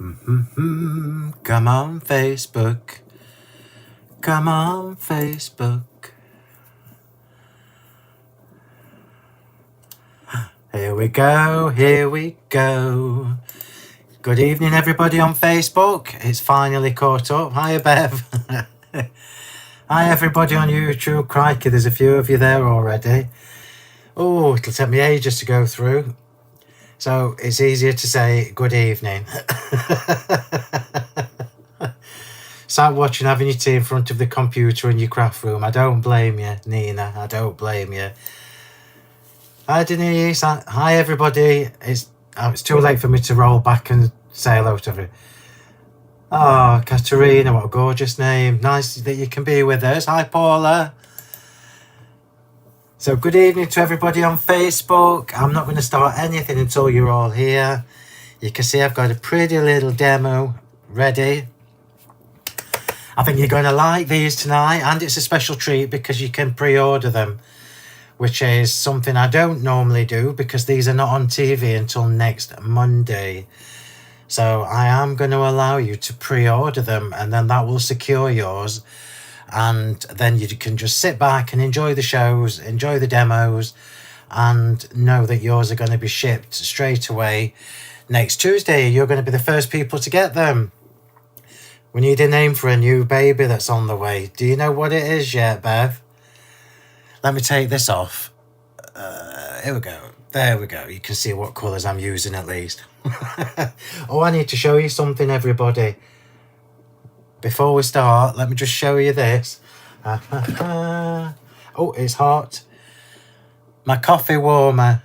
Come on, Facebook. Come on, Facebook. Here we go, here we go. Good evening, everybody on Facebook. It's finally caught up. Hiya, Bev. Hi, everybody on YouTube. Crikey, there's a few of you there already. Oh, it'll take me ages to go through. So it's easier to say good evening. Start watching, having your tea in front of the computer in your craft room. I don't blame you, Nina. I don't blame you. Hi, Denise. Hi, everybody. It's too late for me to roll back and say hello to everyone. Oh, Katerina, what a gorgeous name. Nice that you can be with us. Hi, Paula. So good evening to everybody on Facebook. I'm not going to start anything until you're all here. You can see I've got a pretty little demo ready. I think you're going to like these tonight, and it's a special treat because you can pre-order them, which is something I don't normally do because these are not on TV until next Monday. So I am going to allow you to pre-order them, and then that will secure yours. And then you can just sit back and enjoy the shows, enjoy the demos, and know that yours are going to be shipped straight away next Tuesday. You're going to be the first people to get them. We need a name for a new baby that's on the way. Do you know what it is yet, Bev? Let me take this off. Here we go. There we go. You can see what colours I'm using at least. Oh, I need to show you something, everybody. Before we start, let me just show you this. Oh, it's hot. My coffee warmer.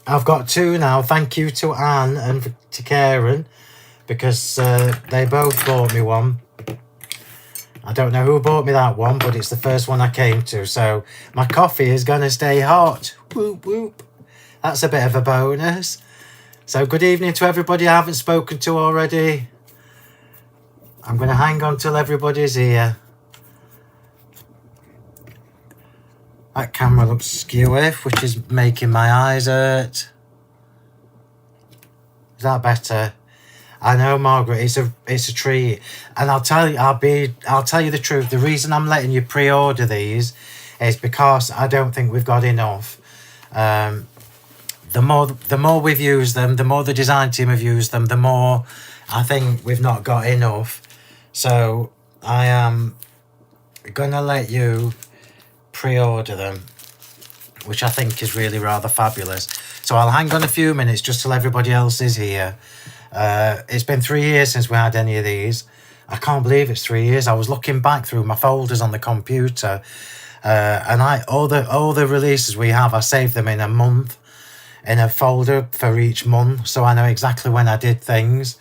I've got two now. Thank you to Anne and to Karen, because they both bought me one. I don't know who bought me that one, but it's the first one I came to. So my coffee is going to stay hot. Whoop, whoop. That's a bit of a bonus. So good evening to everybody I haven't spoken to already. I'm going to hang on till everybody's here. That camera looks skewy, which is making my eyes hurt. Is that better? I know, Margaret, it's a treat. And I'll tell you the truth. The reason I'm letting you pre-order these is because I don't think we've got enough. The more we've used them, the more the design team have used them, the more I think we've not got enough. So I am gonna let you pre-order them, which I think is really rather fabulous. So I'll hang on a few minutes just till everybody else is here. It's been 3 years since we had any of these. I can't believe it's 3 years. I was looking back through my folders on the computer, and all the releases we have, I saved them in a month, in a folder for each month, so I know exactly when I did things.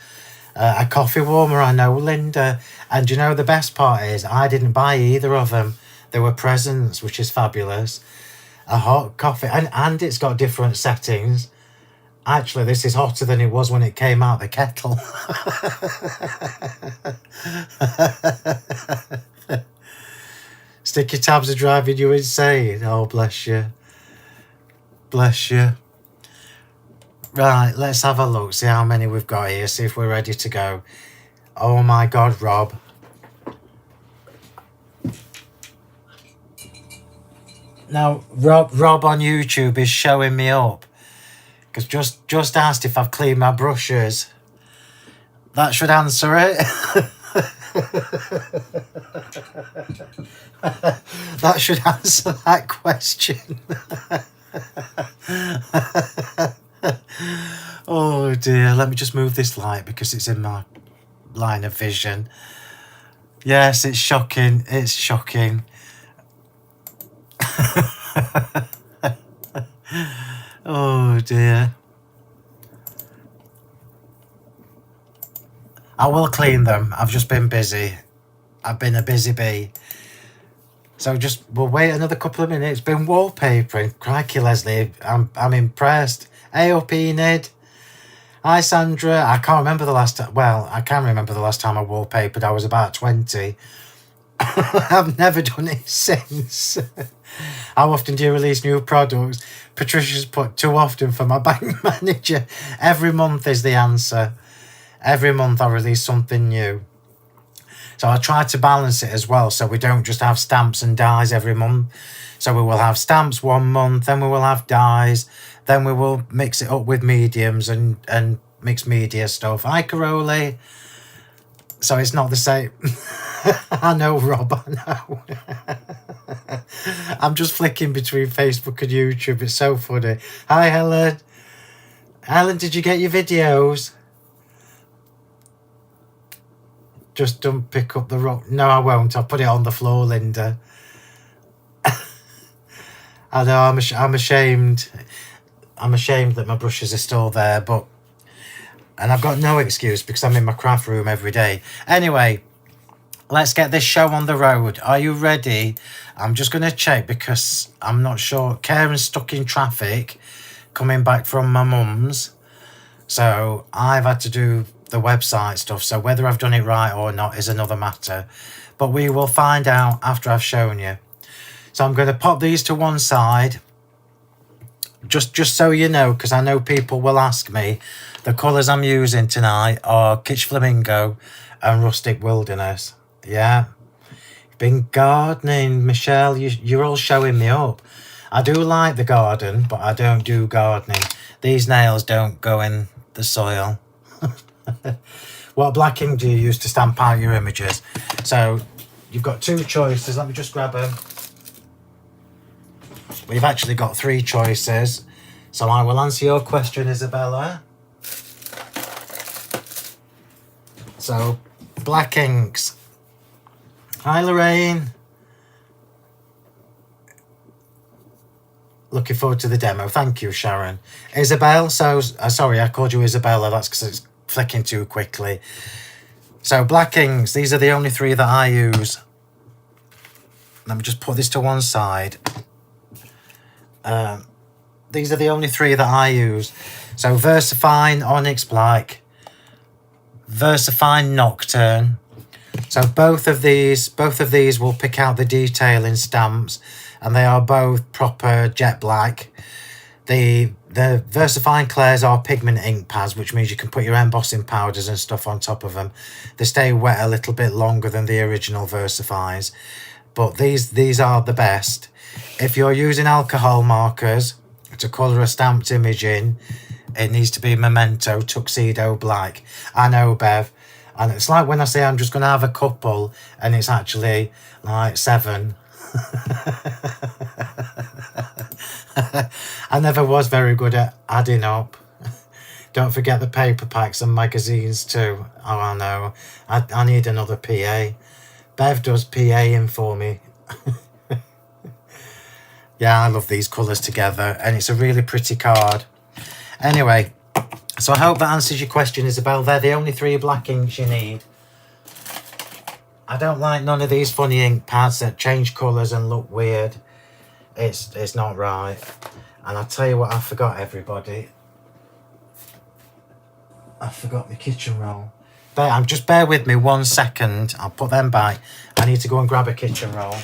A coffee warmer, I know, Linda. And you know, the best part is I didn't buy either of them. They were presents, which is fabulous. A hot coffee, and it's got different settings. Actually, this is hotter than it was when it came out the kettle. Sticky tabs are driving you insane. Oh, bless you. Bless you. Right, let's have a look, see how many we've got here, see if we're ready to go. Oh my God, Rob. Now, Rob on YouTube is showing me up, because just asked if I've cleaned my brushes. That should answer it. That should answer that question. Oh dear, let me just move this light because it's in my line of vision. Yes, it's shocking. It's shocking. Oh dear. I will clean them. I've just been busy. I've been a busy bee. So we'll wait another couple of minutes. Been wallpapering. Crikey, Leslie. I'm impressed. Hey up, Enid. Hi, Sandra. I can't remember the last time. Well, I can remember the last time I wallpapered. I was about 20. I've never done it since. How often do you release new products? Patricia's put too often for my bank manager. Every month is the answer. Every month I release something new. So I try to balance it as well, so we don't just have stamps and dies every month. So we will have stamps one month, then we will have dies, then we will mix it up with mediums and mixed media stuff. Hi, Caroli. So it's not the same. I know, Rob, I know. I'm just flicking between Facebook and YouTube. It's so funny. Hi, Helen. Helen, did you get your videos? Just don't pick up the rock. No, I won't. I'll put it on the floor, Linda. I know, I'm ashamed. I'm ashamed that my brushes are still there, but... And I've got no excuse because I'm in my craft room every day. Anyway, let's get this show on the road. Are you ready? I'm just going to check because I'm not sure. Karen's stuck in traffic coming back from my mum's. So I've had to do the website stuff. So whether I've done it right or not is another matter. But we will find out after I've shown you. So I'm going to pop these to one side. Just so you know, because I know people will ask me, the colours I'm using tonight are Kitsch Flamingo and Rustic Wilderness. Yeah. Been gardening, Michelle. You're all showing me up. I do like the garden, but I don't do gardening. These nails don't go in the soil. What black ink do you use to stamp out your images? So you've got two choices. Let me just grab them. We've actually got three choices. So I will answer your question, Isabella. So, black inks. Hi, Lorraine. Looking forward to the demo. Thank you, Sharon. Isabel, so... sorry, I called you Isabella. That's because it's flicking too quickly. So, black inks. These are the only three that I use. Let me just put this to one side. These are the only three that I use. So VersaFine Onyx Black, VersaFine Nocturne. So both of these will pick out the detail in stamps, and they are both proper jet black. The VersaFine Clairs are pigment ink pads, which means you can put your embossing powders and stuff on top of them. They stay wet a little bit longer than the original VersaFines, but these are the best. If you're using alcohol markers to colour a stamped image in, it needs to be Memento Tuxedo Black. I know, Bev. And it's like when I say I'm just going to have a couple, and it's actually like 7. I never was very good at adding up. Don't forget the paper packs and magazines too. Oh, I know. I need another PA. Bev does PA-ing for me. Yeah, I love these colours together, and it's a really pretty card. Anyway, so I hope that answers your question, Isabel. They're the only 3 black inks you need. I don't like none of these funny ink pads that change colours and look weird. It's not right. And I'll tell you what, I forgot, everybody. I forgot the kitchen roll. Just bear with me 1 second. I'll put them back. I need to go and grab a kitchen roll.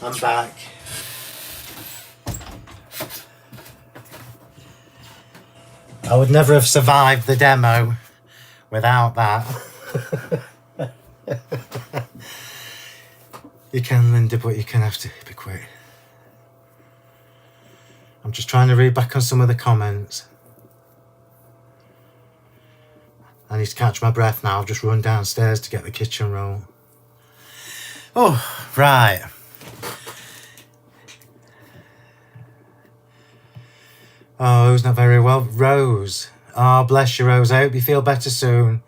I'm back. I would never have survived the demo without that. You can, Linda, but you can have to be quick. I'm just trying to read back on some of the comments. I need to catch my breath now. I'll just run downstairs to get the kitchen roll. Oh, right. Oh, who's not very well? Rose. Oh, bless you, Rose. I hope you feel better soon.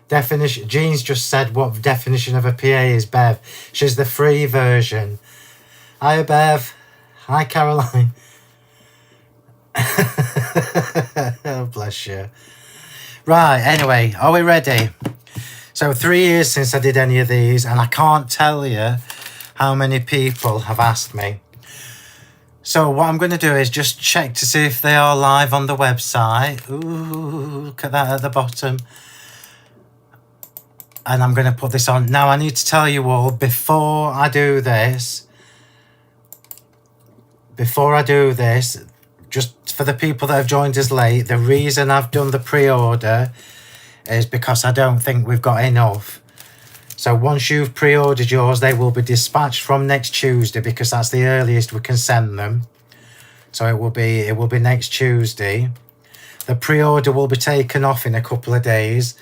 Definition. Jean's just said what definition of a PA is, Bev. She's the free version. Hi, Bev. Hi, Caroline. Oh, bless you. Right, anyway, are we ready? So 3 years since I did any of these, and I can't tell you how many people have asked me. So what I'm going to do is just check to see if they are live on the website. Ooh, look at that at the bottom. And I'm going to put this on. Now, I need to tell you all, before I do this, just for the people that have joined us late, the reason I've done the pre-order is because I don't think we've got enough. So once you've pre-ordered yours, they will be dispatched from next Tuesday, because that's the earliest we can send them. So it will be next Tuesday. The pre-order will be taken off in a couple of days.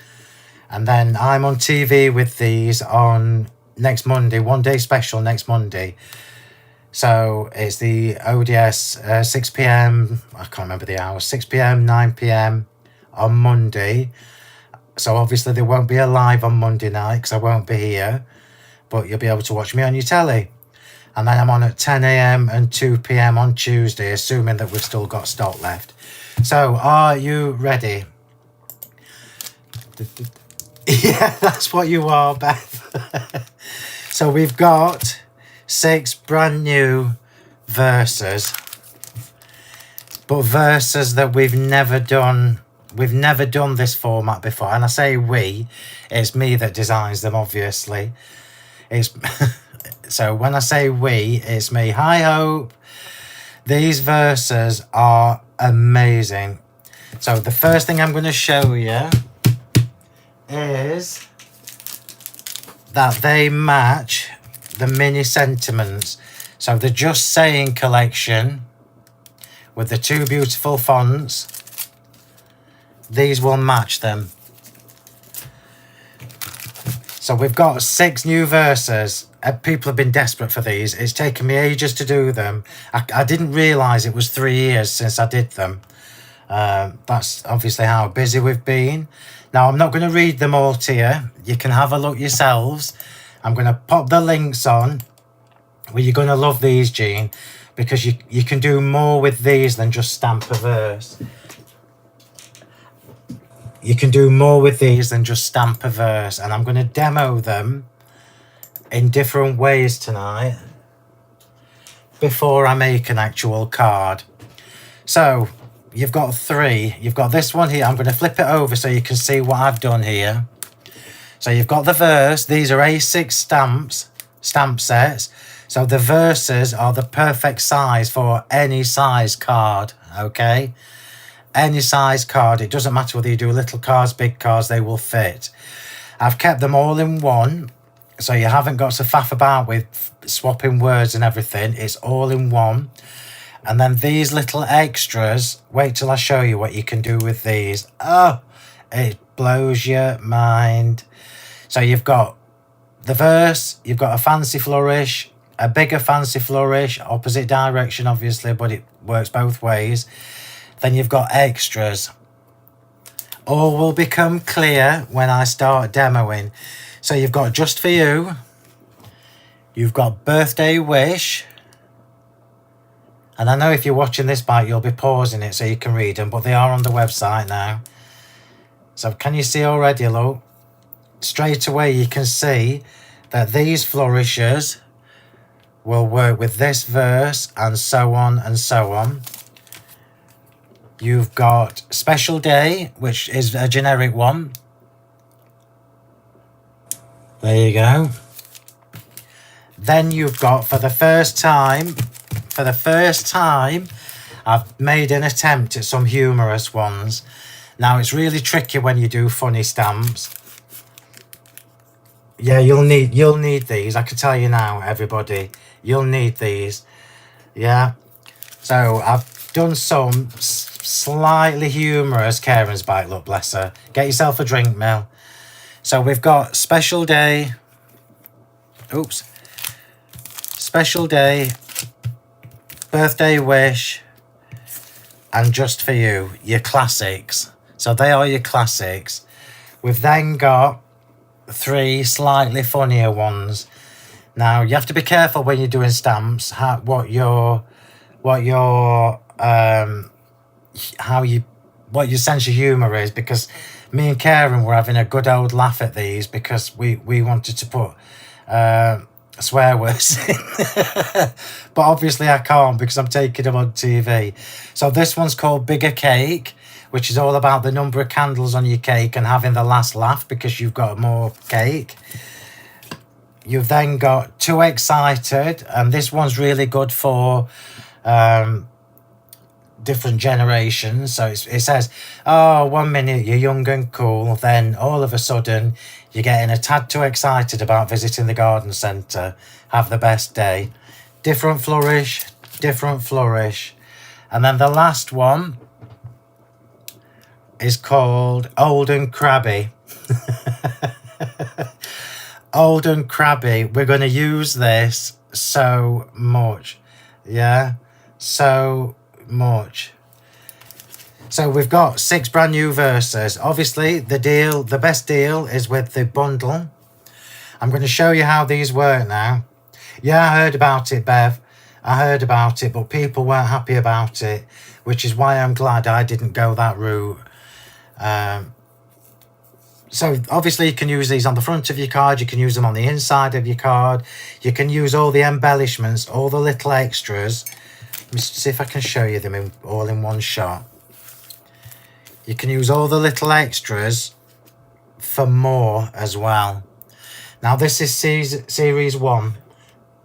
And then I'm on TV with these on next Monday, one day special next Monday. So it's the ODS 6 p.m. I can't remember the hours, 6 p.m, 9 p.m. on Monday. So obviously there won't be a live on Monday night because I won't be here. But you'll be able to watch me on your telly. And then I'm on at 10 a.m. and 2 p.m. on Tuesday, assuming that we've still got stock left. So are you ready? Yeah, that's what you are, Beth. So we've got 6 brand new verses. But verses that we've never done. We've never done this format before. And I say we, it's me that designs them, obviously. It's so when I say we, it's me. Hi, Hope. These verses are amazing. So the first thing I'm going to show you is that they match the mini sentiments. So the Just Saying collection with the 2 beautiful fonts, these will match them. So we've got 6 new verses. People have been desperate for these. It's taken me ages to do them. I didn't realise it was 3 years since I did them. That's obviously how busy we've been. Now, I'm not going to read them all to you. You can have a look yourselves. I'm going to pop the links on. Well, you're going to love these, Jean, because you can do more with these than just stamp a verse. You can do more with these than just stamp a verse. And I'm going to demo them in different ways tonight before I make an actual card. So you've got 3. You've got this one here. I'm going to flip it over so you can see what I've done here. So you've got the verse. These are A6 stamp sets. So the verses are the perfect size for any size card, okay? Any size card. It doesn't matter whether you do little cards, big cards, they will fit. I've kept them all in one, so you haven't got to faff about with swapping words and everything. It's all in one. And then these little extras, wait till I show you what you can do with these. Oh, it blows your mind. So you've got the verse, you've got a fancy flourish, a bigger fancy flourish, opposite direction obviously, but it works both ways. Then you've got extras. All will become clear when I start demoing. So you've got Just For You, you've got Birthday Wish, and I know if you're watching this back, you'll be pausing it so you can read them, but they are on the website now. So can you see already, look? Straight away you can see that these flourishes will work with this verse and so on and so on. You've got Special Day, which is a generic one. There you go. Then you've got, for the first time, I've made an attempt at some humorous ones. Now, it's really tricky when you do funny stamps. Yeah, you'll need these. I can tell you now, everybody. You'll need these. Yeah. So, I've done some slightly humorous. Karen's back, look, bless her. Get yourself a drink, Mel. So, we've got Special Day. Oops. Special Day, Birthday Wish, and Just For You, your classics. So they are your classics. We've then got 3 slightly funnier ones. Now you have to be careful when you're doing stamps what your sense of humour is, because me and Karen were having a good old laugh at these because we wanted to put swear words in. But obviously I can't because I'm taking them on TV. So this one's called Bigger Cake, which is all about the number of candles on your cake and having the last laugh because you've got more cake. You've then got Too Excited, and this one's really good for different generations. So it says, oh, 1 minute you're young and cool, then all of a sudden you're getting a tad too excited about visiting the garden centre. Have the best day. Different flourish, different flourish. And then the last one is called Old and Crabby. Old and Crabby. We're going to use this so much. Yeah, so much. So we've got 6 brand new verses. Obviously the best deal is with the bundle. I'm going to show you how these work now. Yeah, I heard about it, Bev. I heard about it, but people weren't happy about it, which is why I'm glad I didn't go that route. So obviously you can use these on the front of your card, you can use them on the inside of your card, you can use all the embellishments, all the little extras. Let me see if I can show you them all in one shot. You can use all the little extras for more as well. Now this is series 1.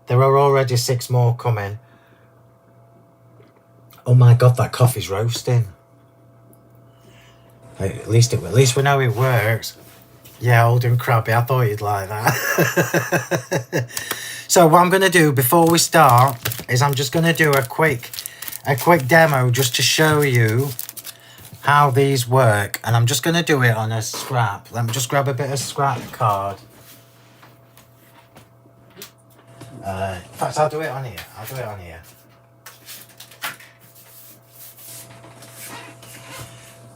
There are already 6 more coming. Oh my god, that coffee's roasting. At least we know it works. Yeah, Old and Crabby. I thought you'd like that. So what I'm going to do before we start is I'm just going to do a quick demo just to show you how these work, and I'm just going to do it on a scrap. Let me just grab a bit of scrap card. In fact, I'll do it on here.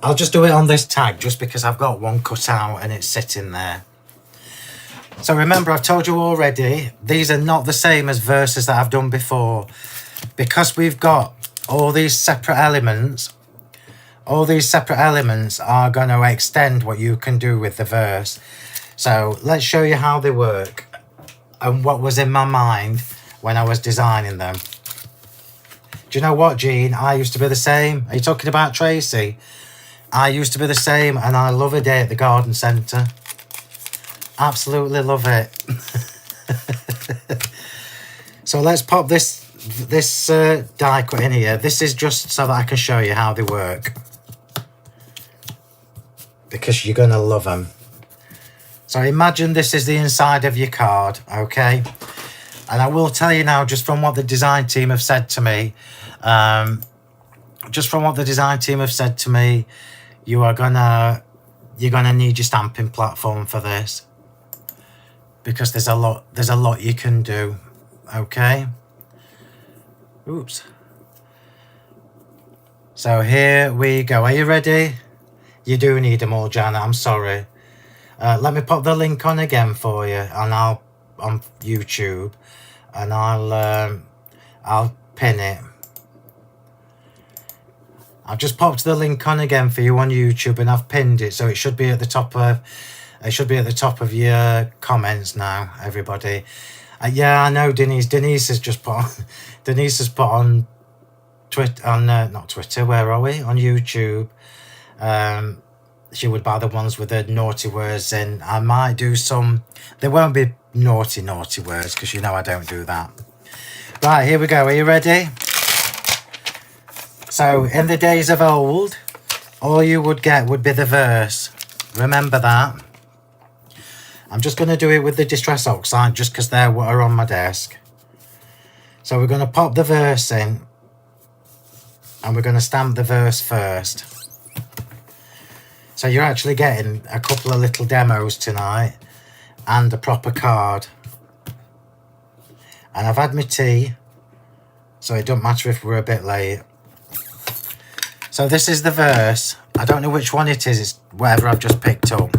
I'll just do it on this tag just because I've got one cut out and it's sitting there. So remember, I've told you already, these are not the same as verses that I've done before. Because we've got all these separate elements are going to extend what you can do with the verse. So let's show you how they work and what was in my mind when I was designing them. Do you know what, Jean? I used to be the same. Are you talking about Tracy? I used to be the same, and I love a day at the garden centre. Absolutely love it. So let's pop this die cut in here. This is just so that I can show you how they work, because you're going to love them. So imagine this is the inside of your card, okay? And I will tell you now, just from what the design team have said to me, you're gonna need your stamping platform for this, because there's a lot you can do. Okay. Oops. So here we go. Are you ready? You do need them all, Janet. I'm sorry. Let me pop the link on again for you, and on YouTube, and I'll pin it. I've just popped the link on again for you on YouTube, and I've pinned it, so it should be at the top of your comments now, everybody. Yeah, I know Denise has just put on, on Twitter, not Twitter, where are we? On YouTube. She would buy the ones with the naughty words in. I might do some, there won't be naughty words, because you know I don't do that. Right, here we go. Are you ready? So, in the days of old, all you would get would be the verse. Remember that. I'm just going to do it with the Distress Oxide, just because they're what are on my desk. So we're going to pop the verse in, and we're going to stamp the verse first. So you're actually getting a couple of little demos tonight, and a proper card. And I've had my tea, so it don't matter if we're a bit late. So this is the verse. I don't know which one it is. It's whatever I've just picked up.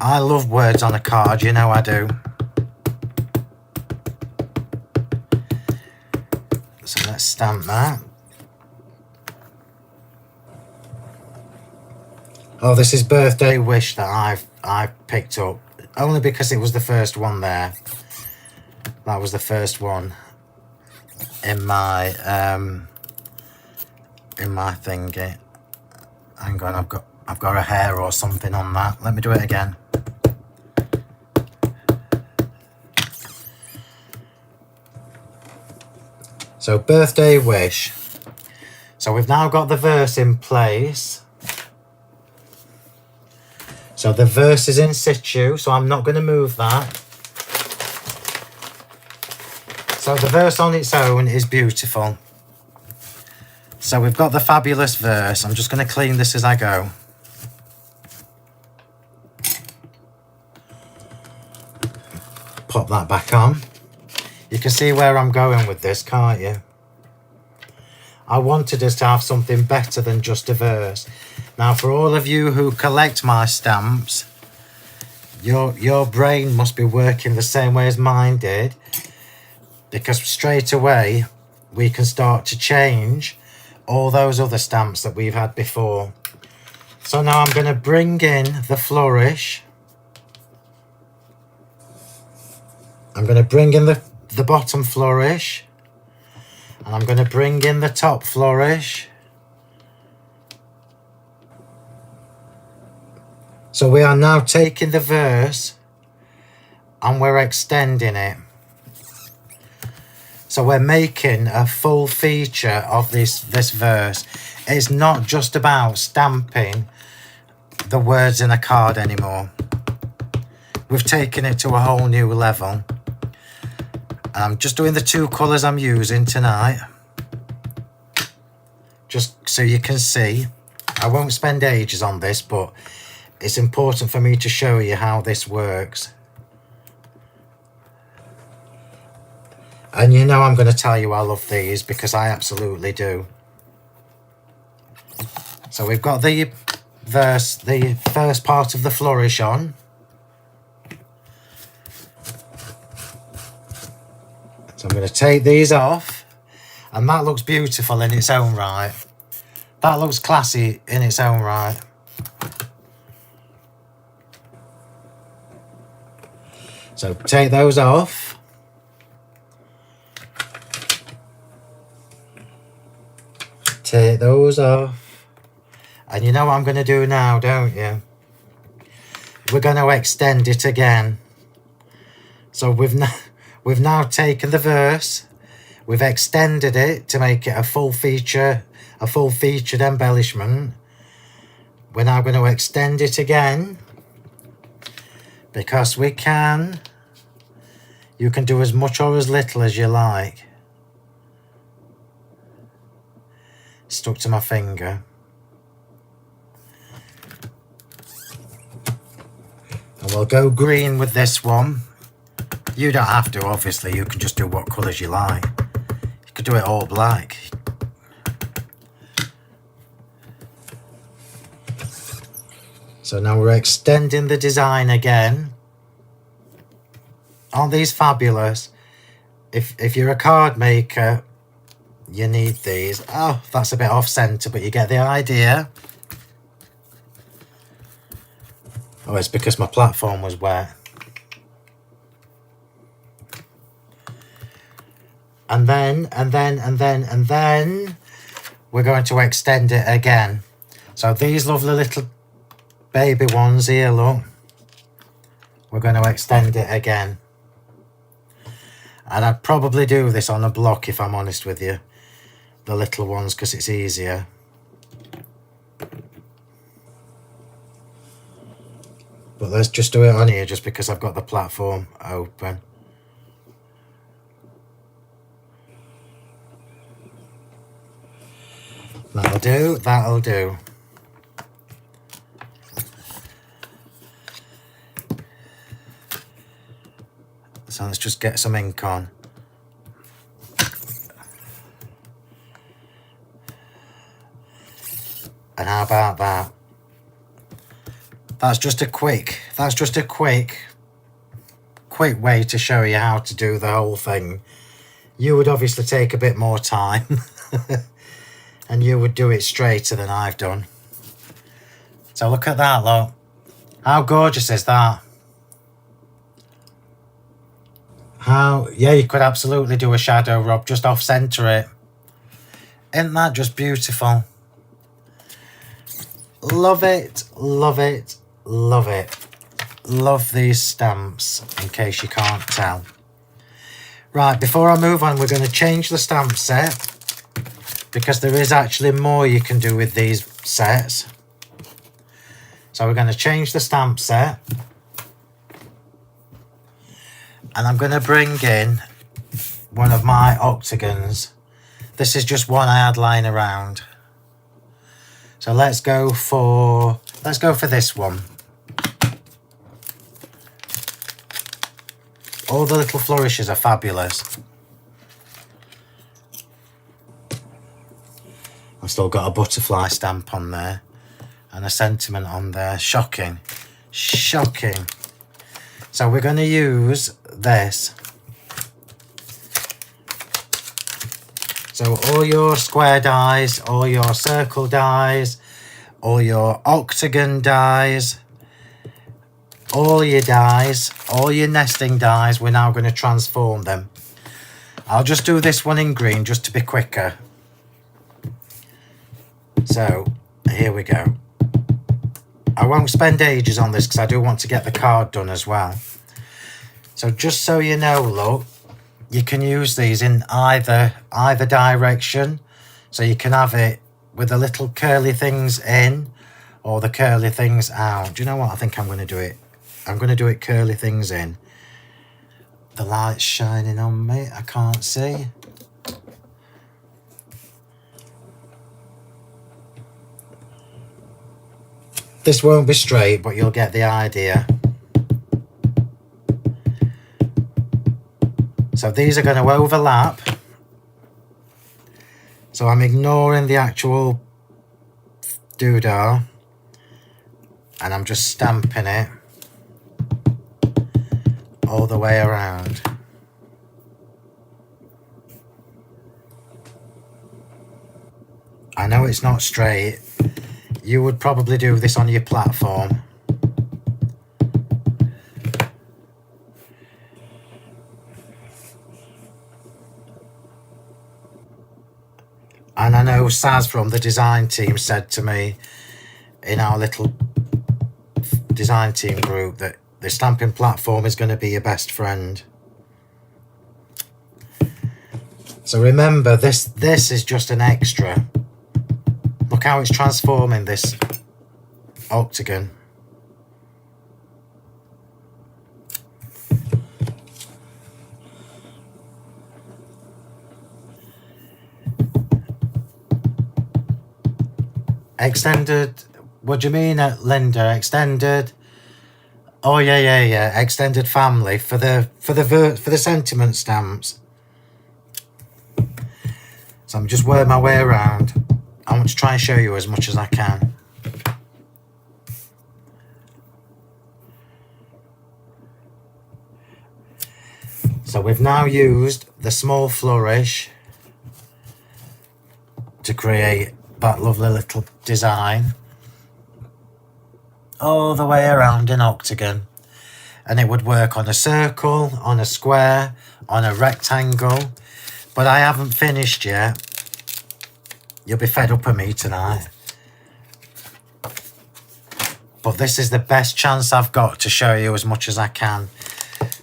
I love words on a card, you know I do. So let's stamp that. Oh, this is Birthday Wish that I've picked up. Only because it was the first one there. That was the first one in my thingy. Hang on, I've got a hair or something on that. Let me do it again. So Birthday Wish. So we've now got the verse in place. So the verse is in situ, so I'm not going to move that. So the verse on its own is beautiful. So we've got the fabulous verse. I'm just going to clean this as I go. Pop that back on. You can see where I'm going with this, can't you? I wanted us to have something better than just a verse. Now, for all of you who collect my stamps, your brain must be working the same way as mine did, because straight away we can start to change all those other stamps that we've had before. So now I'm going to bring in the flourish. I'm going to bring in the bottom flourish, and I'm going to bring in the top flourish. So we are now taking the verse and we're extending it. So we're making a full feature of this verse. It's not just about stamping the words in a card anymore. We've taken it to a whole new level. I'm just doing the two colours I'm using tonight, just so you can see. I won't spend ages on this, but it's important for me to show you how this works. And you know I'm going to tell you I love these, because I absolutely do. So we've got the verse, the first part of the flourish on. So I'm going to take these off, and that looks beautiful in its own right. That looks classy in its own right. So take those off. Take those off. And you know what I'm going to do now, don't you? We're going to extend it again. So we've now taken the verse, we've extended it to make it a full featured embellishment. We're now going to extend it again, because we can. You can do as much or as little as you like. Stuck to my finger. And we'll go green with this one. You don't have to, obviously. You can just do what colours you like. You could do it all black. So now we're extending the design again. Aren't these fabulous? If you're a card maker, you need these. Oh, that's a bit off centre, but you get the idea. Oh, it's because my platform was wet. And then we're going to extend it again. So these lovely little baby ones here, look. We're going to extend it again. And I'd probably do this on a block, if I'm honest with you. The little ones, because it's easier. But let's just do it on here, just because I've got the platform open. That'll do, that'll do. So let's just get some ink on. And how about that? That's just a quick way to show you how to do the whole thing. You would obviously take a bit more time and you would do it straighter than I've done. So look at that, look. How gorgeous is that? Yeah, you could absolutely do a shadow rub, just off center it. Isn't that just beautiful? Love it, love it, love it. Love these stamps, in case you can't tell. Right, before I move on, we're going to change the stamp set, because there is actually more you can do with these sets. So we're going to change the stamp set. And I'm going to bring in one of my octagons. This is just one I had lying around. So let's go for this one. All the little flourishes are fabulous. I've still got a butterfly stamp on there and a sentiment on there. Shocking. Shocking. So we're going to use this. So all your square dies, all your circle dies, all your octagon dies, all your dies, all your nesting dies, we're now going to transform them. I'll just do this one in green just to be quicker. So here we go. I won't spend ages on this because I do want to get the card done as well. So just so you know, look, you can use these in either direction. So you can have it with the little curly things in or the curly things out. Do you know what? I think I'm going to do it. I'm going to do it curly things in. The light's shining on me. I can't see. This won't be straight, but you'll get the idea. So these are going to overlap. So I'm ignoring the actual doodah and I'm just stamping it all the way around. I know it's not straight. You would probably do this on your platform. And I know Saz from the design team said to me in our little design team group that the stamping platform is going to be your best friend. So remember, this is just an extra. Look how it's transforming this octagon. Extended, what do you mean, Linda? Extended? Oh yeah. Extended family for the sentiment stamps. So I'm just working my way around. I want to try and show you as much as I can. So we've now used the small flourish to create that lovely little design all the way around an octagon, and it would work on a circle, on a square, on a rectangle, but I haven't finished yet. You'll be fed up of me tonight, but this is the best chance I've got to show you as much as I can.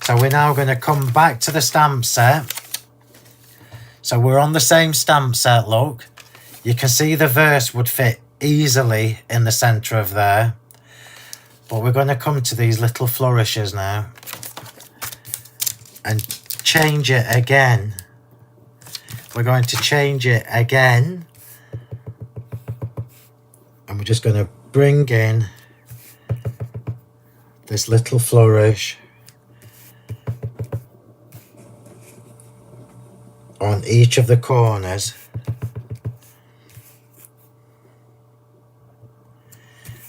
So we're now going to come back to the stamp set. So we're on the same stamp set, look. You can see the verse would fit easily in the centre of there. But we're going to come to these little flourishes now and change it again. We're going to change it again. And we're just going to bring in this little flourish on each of the corners.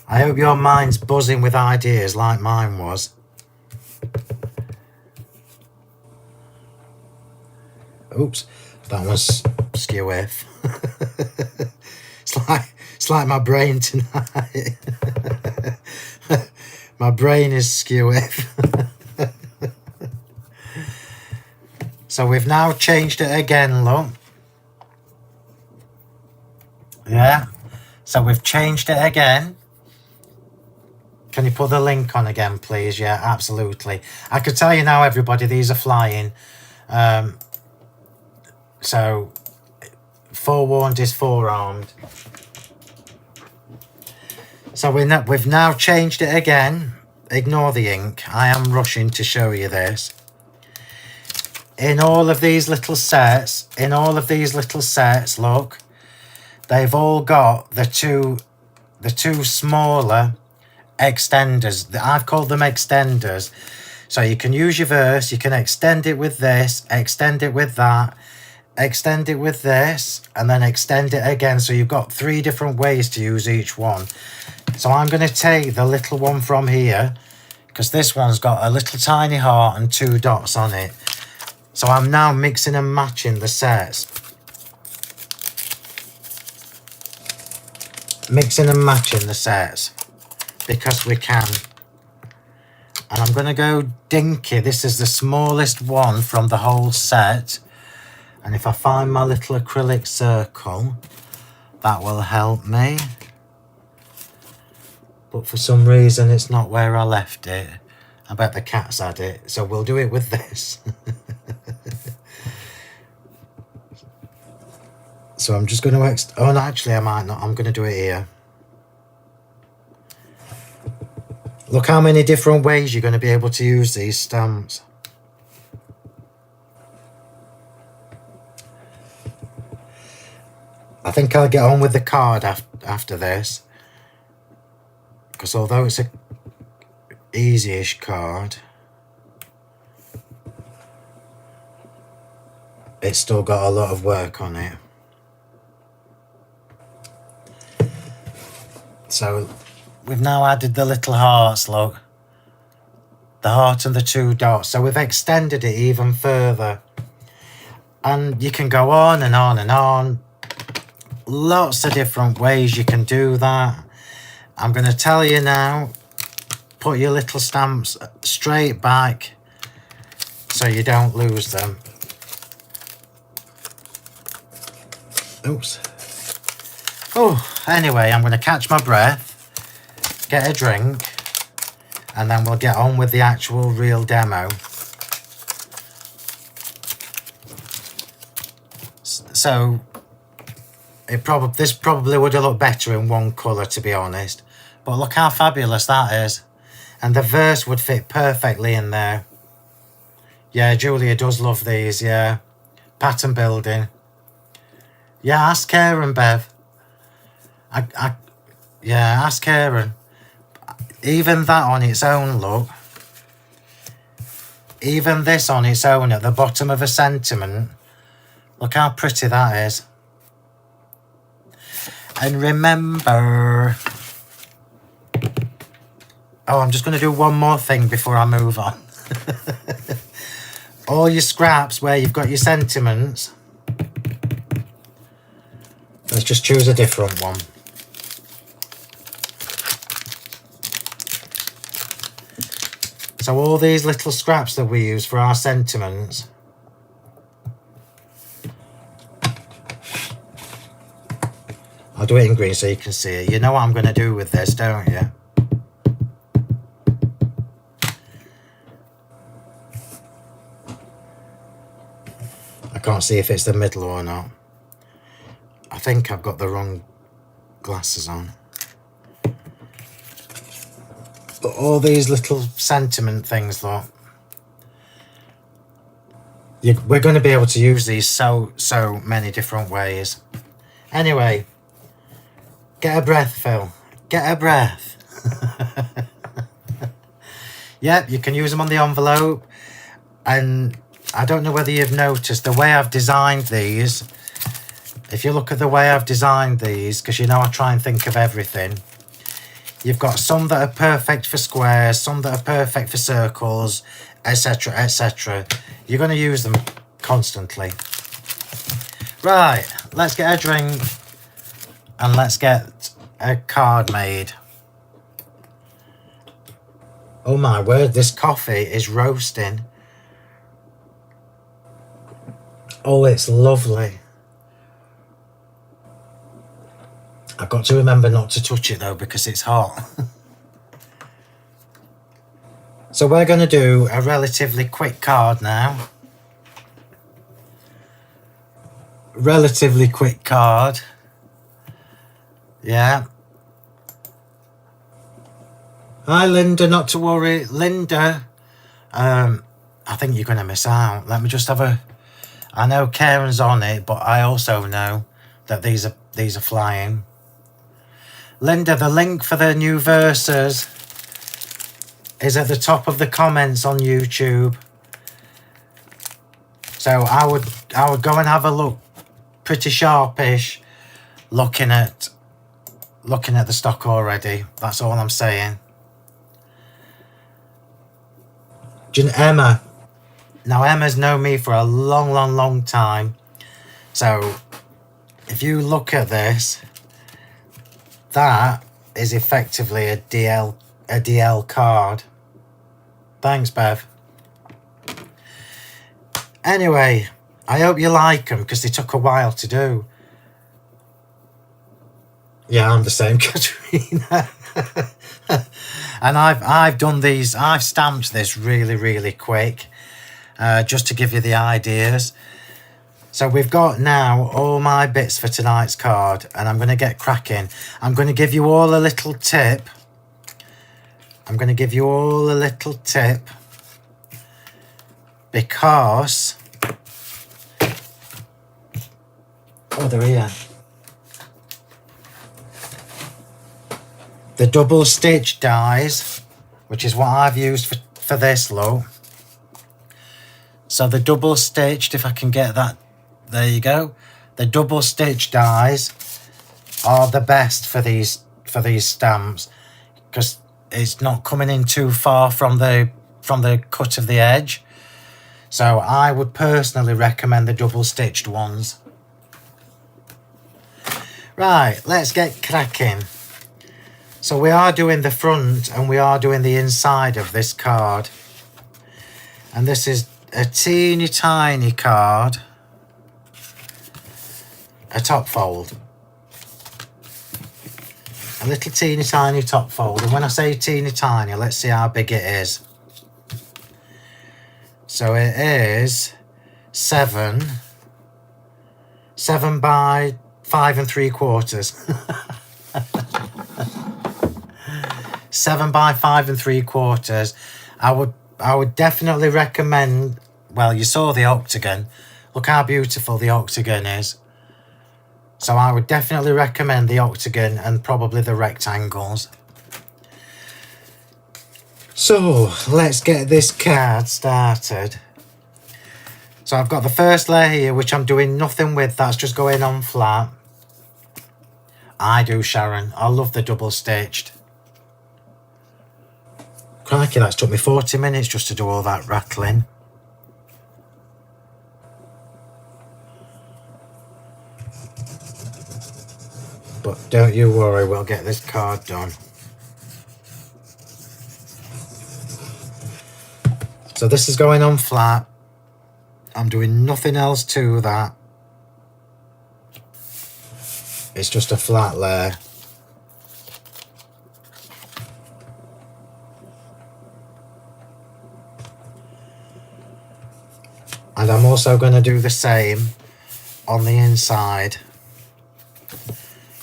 I hope your mind's buzzing with ideas like mine was. Oops, that was skew with. It's like my brain tonight. My brain is skew with. So we've now changed it again, look. Yeah. So we've changed it again. Can you put the link on again, please? Yeah, absolutely. I could tell you now, everybody, these are flying. So, forewarned is forearmed. So we've now changed it again. Ignore the ink. I am rushing to show you this. In all of these little sets, look, they've all got the two smaller extenders. I've called them extenders. So you can use your verse, you can extend it with this, extend it with that, extend it with this, and then extend it again. So you've got 3 different ways to use each one. So I'm going to take the little one from here, because this one's got a little tiny heart and 2 dots on it. So I'm now mixing and matching the sets. Mixing and matching the sets, because we can. And I'm going to go dinky. This is the smallest one from the whole set. And if I find my little acrylic circle, that will help me. But for some reason, it's not where I left it. I bet the cat's had it. So we'll do it with this. So I'm just going to... oh, no, actually, I might not. I'm going to do it here. Look how many different ways you're going to be able to use these stamps. I think I'll get on with the card after this. Because although it's a easy-ish card, it's still got a lot of work on it. So we've now added the little hearts, look. The heart and the 2 dots. So we've extended it even further. And you can go on and on and on. Lots of different ways you can do that. I'm going to tell you now, put your little stamps straight back so you don't lose them. Oops. Oh, anyway, I'm going to catch my breath, get a drink, and then we'll get on with the actual real demo. So, this probably would have looked better in one colour, to be honest. But look how fabulous that is. And the verse would fit perfectly in there. Yeah, Julia does love these, yeah. Pattern building. Yeah, ask Karen, Bev. Yeah, ask Karen. Even that on its own, look. Even this on its own at the bottom of a sentiment. Look how pretty that is. And remember... oh, I'm just going to do one more thing before I move on. All your scraps where you've got your sentiments. Let's just choose a different one. So all these little scraps that we use for our sentiments. I'll do it in green so you can see it. You know what I'm going to do with this, don't you? I can't see if it's the middle or not. I think I've got the wrong glasses on. But all these little sentiment things, look. We're going to be able to use these so many different ways. Anyway, get a breath, Phil. Get a breath. Yep, you can use them on the envelope. And I don't know whether you've noticed the way I've designed these. If you look at the way I've designed these, because you know I try and think of everything. You've got some that are perfect for squares, some that are perfect for circles, etc, etc. You're going to use them constantly. Right, let's get a drink and let's get a card made. Oh my word, this coffee is roasting. Oh, it's lovely. I've got to remember not to touch it though because it's hot. So we're going to do a relatively quick card now. Relatively quick card. Yeah. Hi Linda, not to worry. Linda, I think you're going to miss out. Let me just have a... I know Karen's on it, but I also know that these are flying. Linda, the link for the new verses is at the top of the comments on YouTube. So I would go and have a look, pretty sharpish, looking at the stock already. That's all I'm saying. Emma. Now Emma's known me for a long time. So if you look at this, that is effectively a DL card. Thanks, Bev. Anyway, I hope you like them because they took a while to do. Yeah, I'm the same, Katrina. And I've done these. I've stamped this really quick, just to give you the ideas. So we've got now all my bits for tonight's card, and I'm going to get cracking. I'm going to give you all a little tip. Because... oh, they're here. The double stitch dies, which is what I've used for this look. So the double stitched, if I can get that, there you go. The double stitch dies are the best for these stamps because it's not coming in too far from the cut of the edge. So I would personally recommend the double stitched ones. Right, let's get cracking. So we are doing the front and we are doing the inside of this card. And this is a teeny tiny card. A top fold. A little teeny tiny top fold. And when I say teeny tiny, let's see how big it is. So it is 7 by 5 3/4. 7 by 5 3/4. I would definitely recommend. Well, you saw the octagon. Look how beautiful the octagon is. So I would definitely recommend the octagon and probably the rectangles. So let's get this card started. So I've got the first layer here, which I'm doing nothing with. That's just going on flat. I do, Sharon. I love the double stitched. Crikey, that's took me 40 minutes just to do all that rattling. But don't you worry, we'll get this card done. So this is going on flat. I'm doing nothing else to that. It's just a flat layer. And I'm also going to do the same on the inside,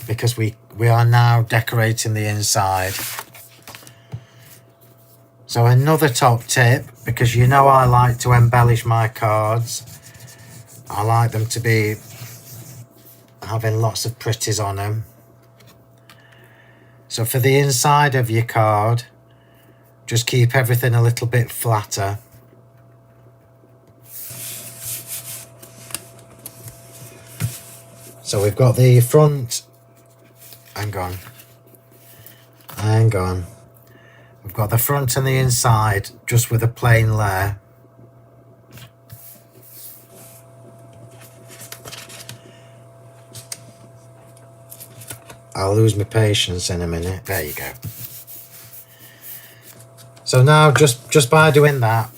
because we are now decorating the inside. So another top tip, because you know I like to embellish my cards. I like them to be having lots of pretties on them. So for the inside of your card, just keep everything a little bit flatter. So we've got the front, hang on, Hang on. We've got the front and the inside just with a plain layer. I'll lose my patience in a minute. There you go. So now just by doing that,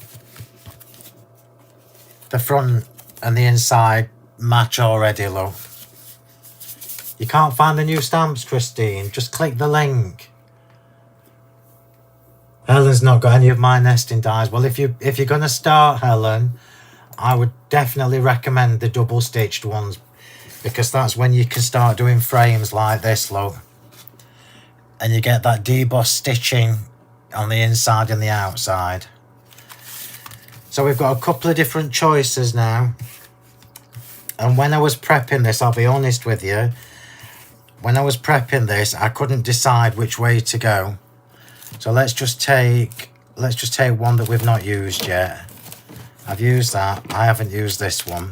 the front and the inside match already, look. You can't find the new stamps, Christine? Just click the link. Helen's not got any of my nesting dies. Well, if you're going to start, Helen, I would definitely recommend the double stitched ones, because that's when you can start doing frames like this, look. And you get that deboss stitching on the inside and the outside. So we've got a couple of different choices now. And when I was prepping this, I'll be honest with you, when I was prepping this, I couldn't decide which way to go. So let's just take one that we've not used yet. I've used that. I haven't used this one.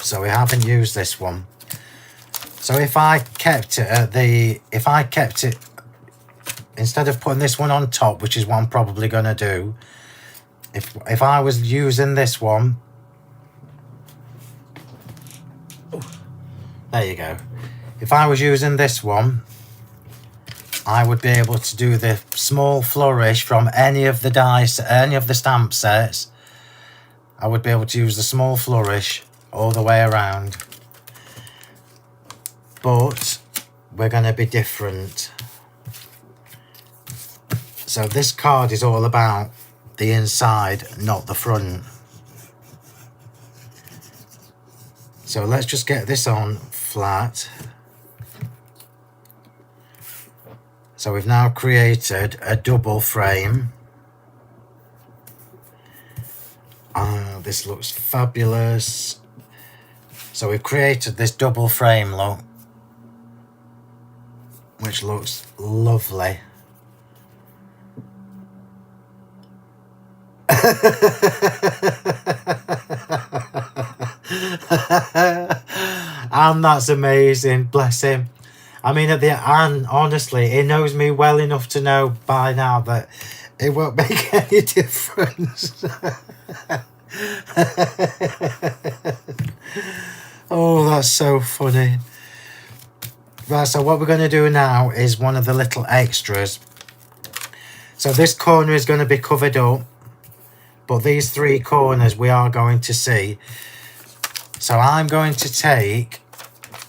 So we haven't used this one. So if I kept it instead of putting this one on top, which is what I'm probably going to do, if I was using this one, there you go. If I was using this one, I would be able to do the small flourish from any of the dice, any of the stamp sets. I would be able to use the small flourish all the way around. But we're going to be different. So this card is all about the inside, not the front. So let's just get this on flat. So we've now created a double frame. This looks fabulous. So we've created this double frame, look, which looks lovely. And that's amazing, bless him. I mean, and honestly, he knows me well enough to know by now that it won't make any difference. Oh, that's so funny. Right, so what we're going to do now is one of the little extras. So this corner is going to be covered up, but these three corners we are going to see. So I'm going to take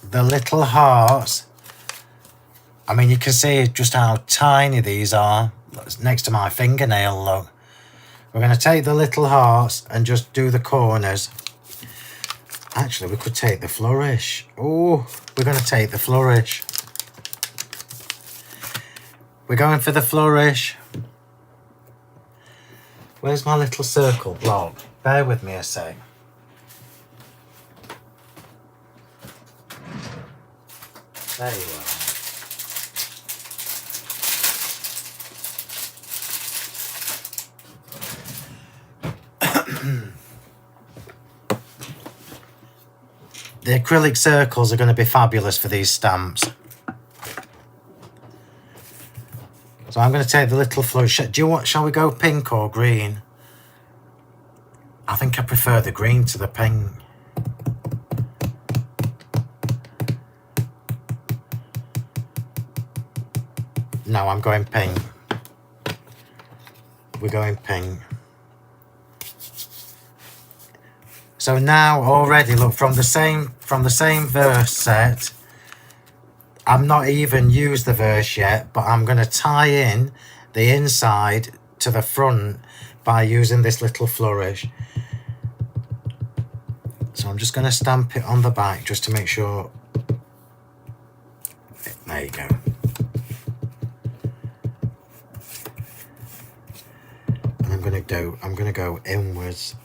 the little hearts. I mean, you can see just how tiny these are. That's next to my fingernail, look. We're going to take the little hearts and just do the corners. Actually, we could take the flourish. Oh, we're going to take the flourish. We're going for the flourish. Where's my little circle block? Bear with me a sec. There you are. The acrylic circles are going to be fabulous for these stamps. So I'm going to take the little flourish. Shall we go pink or green? I think I prefer the green to the pink. No, I'm going pink. We're going pink. So now already, look, from the same verse set, I'm not even used the verse yet, but I'm going to tie in the inside to the front by using this little flourish. So I'm just going to stamp it on the back just to make sure. There you go. And I'm going to go inwards.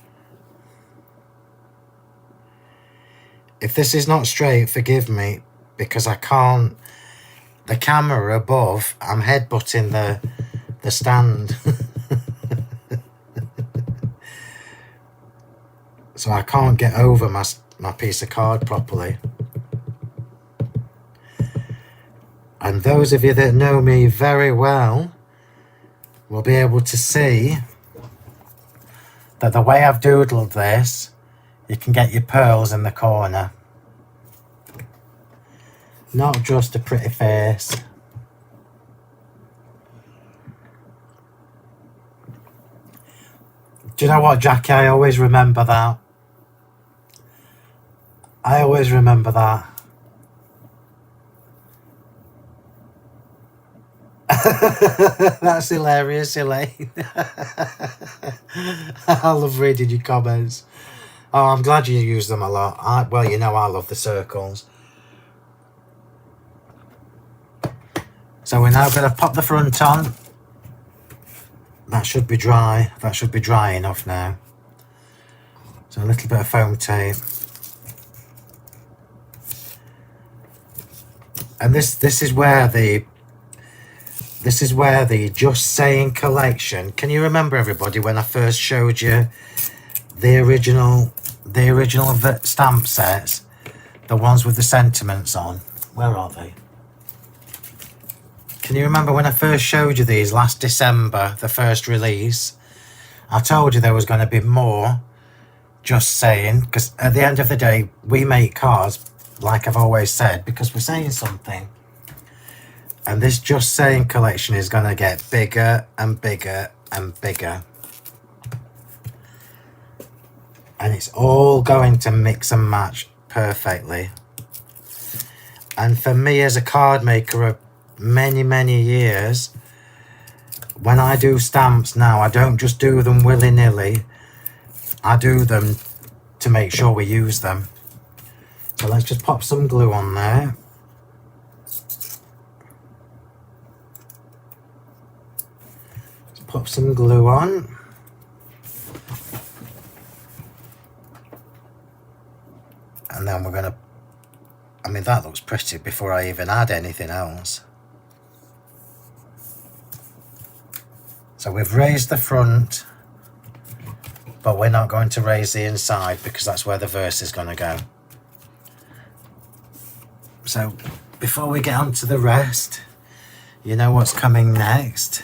If this is not straight, forgive me, because I can't, the camera above, I'm headbutting the stand. So I can't get over my piece of card properly. And those of you that know me very well will be able to see that the way I've doodled this, you can get your pearls in the corner. Not just a pretty face. Do you know what, Jackie? I always remember that. I always remember that. That's hilarious, Elaine. I love reading your comments. Oh, I'm glad you use them a lot. Well, you know I love the circles. So we're now going to pop the front on. That should be dry. That should be dry enough now. So a little bit of foam tape. And this is where the Just Saying collection. Can you remember, everybody, when I first showed you the original stamp sets, the ones with the sentiments on? Where are they? Can you remember when I first showed you these last December, the first release? I told you there was going to be more Just Saying, because at the end of the day, we make cards, like I've always said, because we're saying something. And this Just Saying collection is going to get bigger and bigger and bigger. And it's all going to mix and match perfectly. And for me, as a card maker of many, many years, when I do stamps now, I don't just do them willy-nilly. I do them to make sure we use them. So let's just pop some glue on there. Let's pop some glue on. And then we're going to, I mean, that looks pretty before I even add anything else. So we've raised the front, but we're not going to raise the inside because that's where the verse is going to go. So before we get on to the rest, you know what's coming next.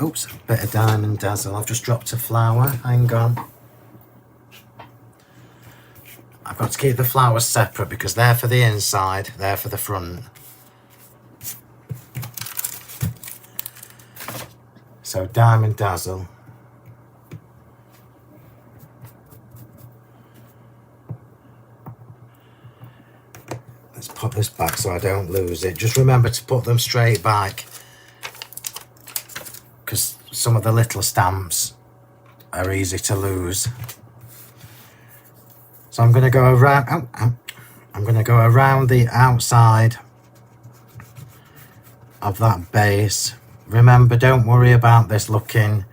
Oops, a bit of Diamond Dazzle. I've just dropped a flower. Hang on. I've got to keep the flowers separate because they're for the inside, they're for the front. So Diamond Dazzle. Let's put this back so I don't lose it. Just remember to put them straight back, because some of the little stamps are easy to lose. So I'm going to go around. I'm going to go around the outside of that base. Remember, don't worry about this looking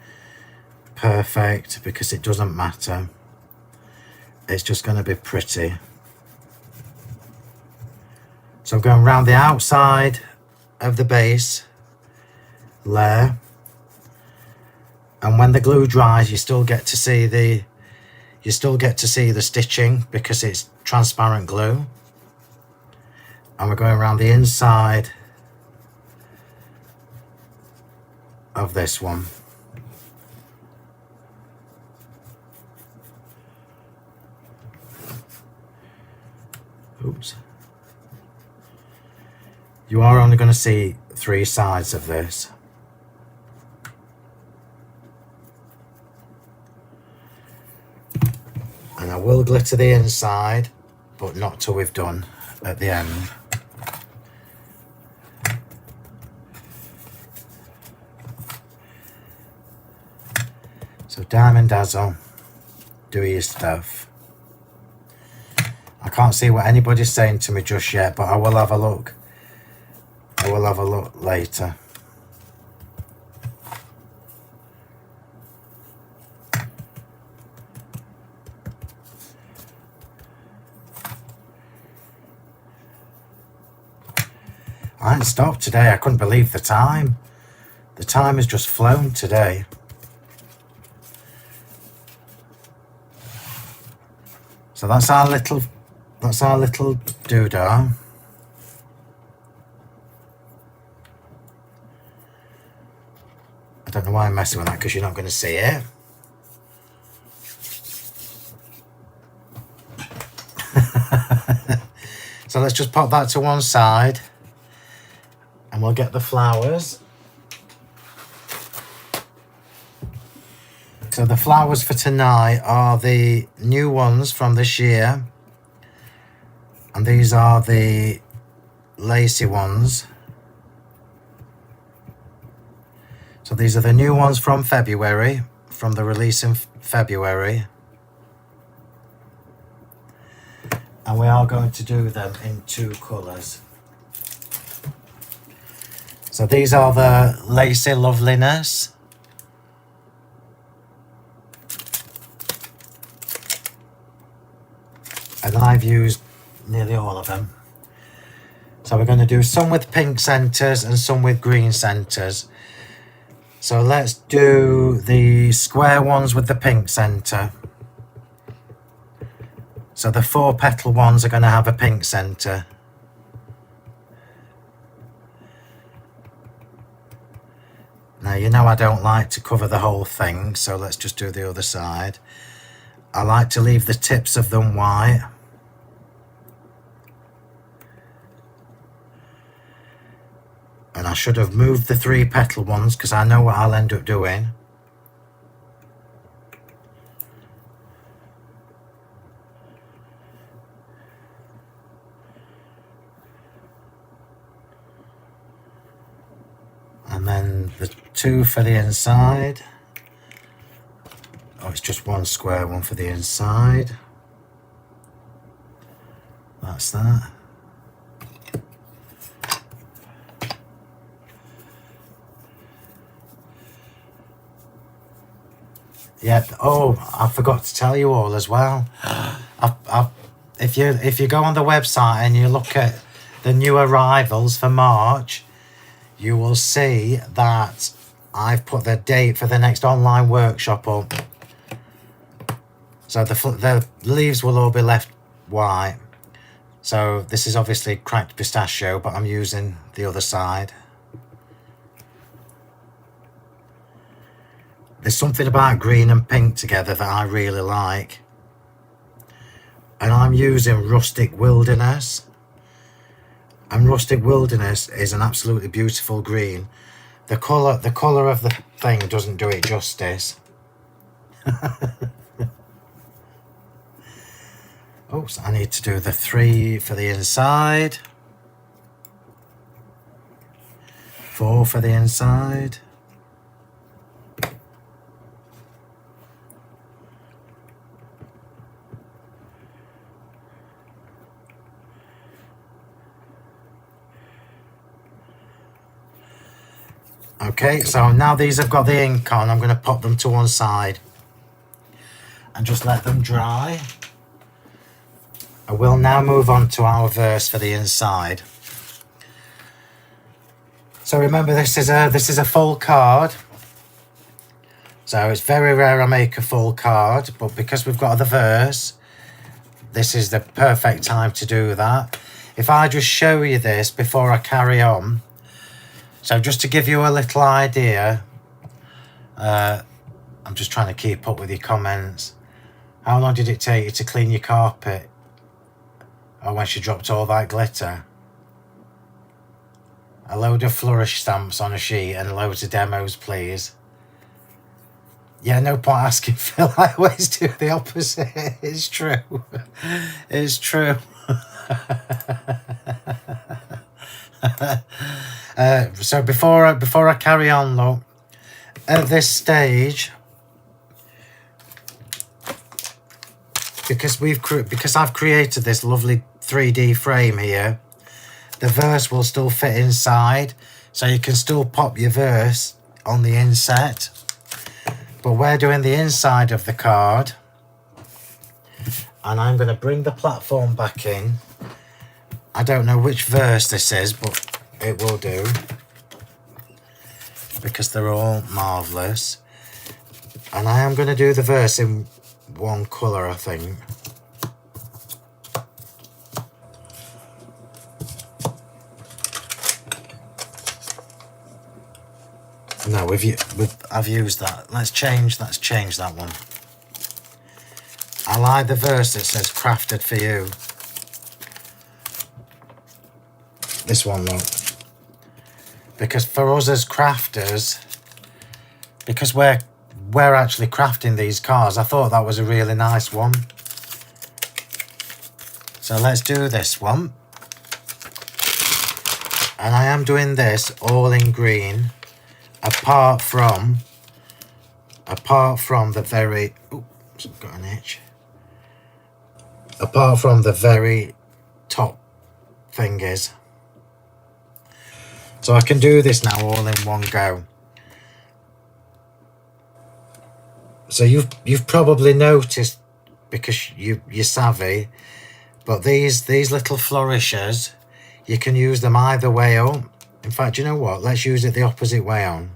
perfect because it doesn't matter. It's just going to be pretty. So I'm going around the outside of the base layer. And when the glue dries, you still get to see the stitching because it's transparent glue. And we're going around the inside of this one. Oops. You are only going to see 3 sides of this. And I will glitter the inside, but not till we've done at the end. So Diamond Dazzle, do your stuff. I can't see what anybody's saying to me just yet, but I will have a look. I will have a look later. I haven't stopped today. I couldn't believe the time. The time has just flown today. So that's our little doodah. don't know why I'm messing with that, because you're not going to see it. So let's just pop that to one side, and we'll get the flowers. So the flowers for tonight are the new ones from this year, and these are the lacy ones. So these are the new ones from February, from the release in February. And we are going to do them in 2 colours. So these are the Lacy Loveliness. And I've used nearly all of them. So we're going to do some with pink centres and some with green centres. So let's do the square ones with the pink centre. So the 4 petal ones are going to have a pink centre. Now you know I don't like to cover the whole thing, so let's just do the other side. I like to leave the tips of them white. And I should have moved the 3 petal ones because I know what I'll end up doing. And then the 2 for the inside. Oh, it's just 1 square one for the inside. That's that. Yeah. Oh, I forgot to tell you all as well. If you go on the website and you look at the new arrivals for March, you will see that I've put the date for the next online workshop up. So the leaves will all be left white. So this is obviously cracked pistachio, but I'm using the other side. There's something about green and pink together that I really like. And I'm using Rustic Wilderness. And Rustic Wilderness is an absolutely beautiful green. The colour of the thing doesn't do it justice. Oops, I need to do the 3 for the inside. 4 for the inside. Okay, so now these have got the ink on, I'm going to pop them to one side and just let them dry. I will now move on to our verse for the inside. So remember, this is a full card. So it's very rare I make a full card, but because we've got the verse, this is the perfect time to do that. If I just show you this before I carry on. So just to give you a little idea, I'm just trying to keep up with your comments. How long did it take you to clean your carpet? Or when she dropped all that glitter? A load of flourish stamps on a sheet and loads of demos, please. Yeah, no point asking Phil. I always do the opposite. It's true. It's true. So before I carry on, look, at this stage, because I've created this lovely 3D frame here, the verse will still fit inside, so you can still pop your verse on the inset. But we're doing the inside of the card, and I'm going to bring the platform back in. I don't know which verse this is, but it will do, because they're all marvellous. And I am going to do the verse in 1 colour, I think. No, I've used that. Let's change that one. I like the verse that says crafted for you. This one, look. Because for us as crafters, because we're actually crafting these cars, I thought that was a really nice one. So let's do this one. And I am doing this all in green, apart from the very, oops, I've got an itch. Apart from the very top fingers. So I can do this now all in one go. So you've probably noticed, because you're savvy, but these little flourishes, you can use them either way up. In fact, you know what? Let's use it the opposite way on.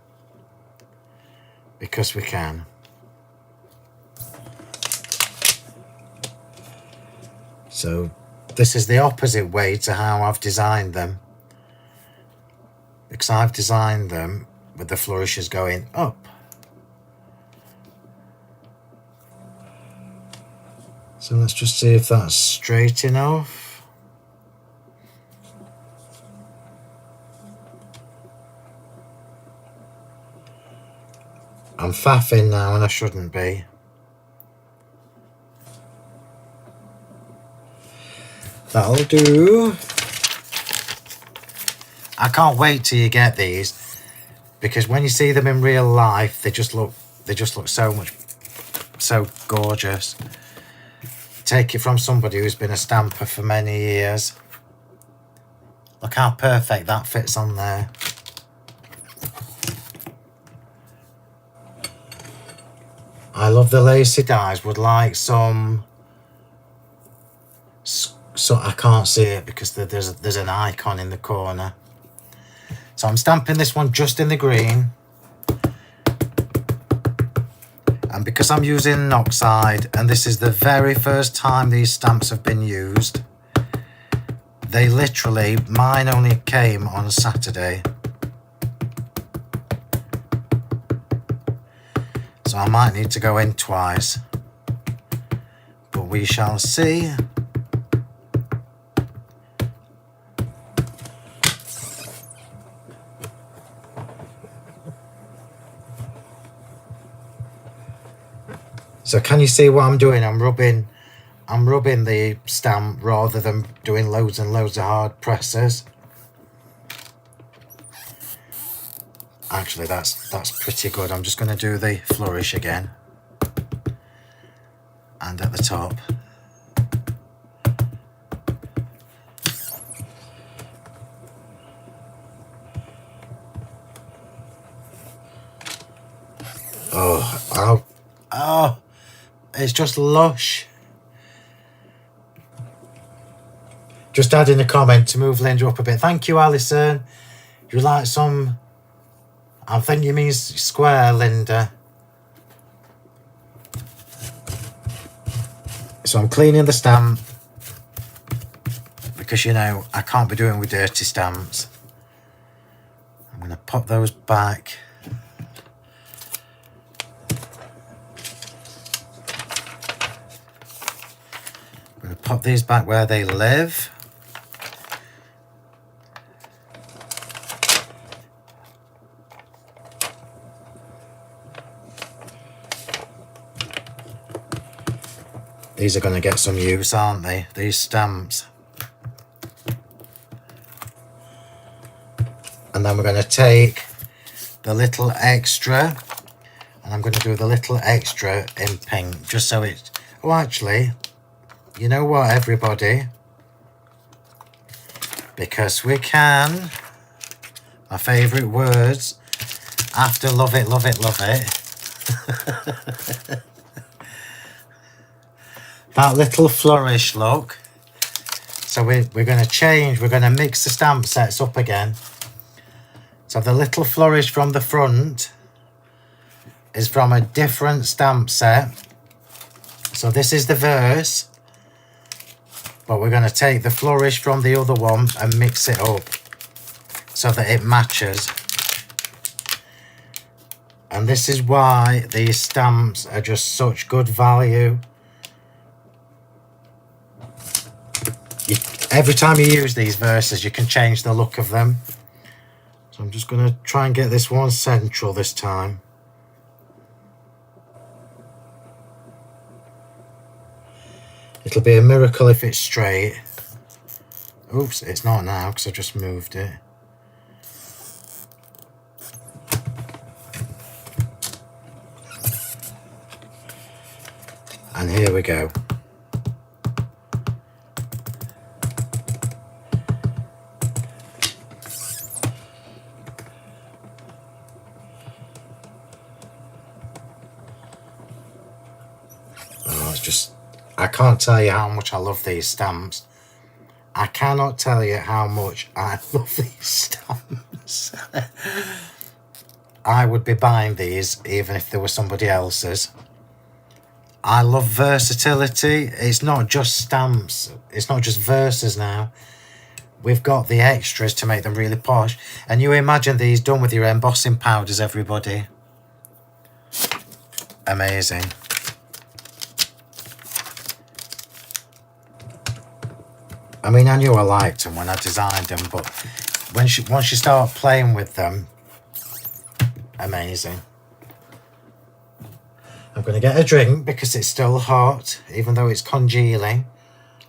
Because we can. So this is the opposite way to how I've designed them. Because I've designed them with the flourishes going up. So let's just see if that's straight enough. I'm faffing now and I shouldn't be. That'll do. I can't wait till you get these, because when you see them in real life, they just look so gorgeous. Take it from somebody who's been a stamper for many years. Look how perfect that fits on there. I love the lacy dies. Would like some. So I can't see it because there's an icon in the corner. So I'm stamping this one just in the green. And because I'm using Oxide, and this is the very first time these stamps have been used, they literally, mine only came on a Saturday. So I might need to go in twice, but we shall see. So can you see what I'm doing? I'm rubbing the stamp rather than doing loads and loads of hard presses. Actually, that's pretty good. I'm just going to do the flourish again. And at the top. Oh, it's just lush. Just adding a comment to move Linda up a bit. Thank you, Alison. You like some... I think you mean square, Linda. So I'm cleaning the stamp, because, you know, I can't be doing with dirty stamps. I'm going to pop those back. I'm going to pop these back where they live. These are going to get some use, aren't they? These stamps. And then we're going to take the little extra, and I'm going to do the little extra in pink, just so it... Oh, actually, you know what, everybody? Because we can... My favourite words. After love it, love it, love it. That little flourish look. So we're going to change, we're going to mix the stamp sets up again. So the little flourish from the front is from a different stamp set. So this is the verse, but we're going to take the flourish from the other one and mix it up so that it matches. And this is why these stamps are just such good value. Every time you use these verses, you can change the look of them. So I'm just going to try and get this one central this time. It'll be a miracle if it's straight. Oops, it's not now because I just moved it. And here we go. Oh, it's just, I can't tell you how much I love these stamps. I cannot tell you how much I love these stamps. I would be buying these even if they were somebody else's. I love versatility. It's not just stamps. It's not just verses now. We've got the extras to make them really posh. And you imagine these done with your embossing powders, everybody. Amazing. I mean, I knew I liked them when I designed them, but once you start playing with them, amazing. I'm going to get a drink because it's still hot, even though it's congealing.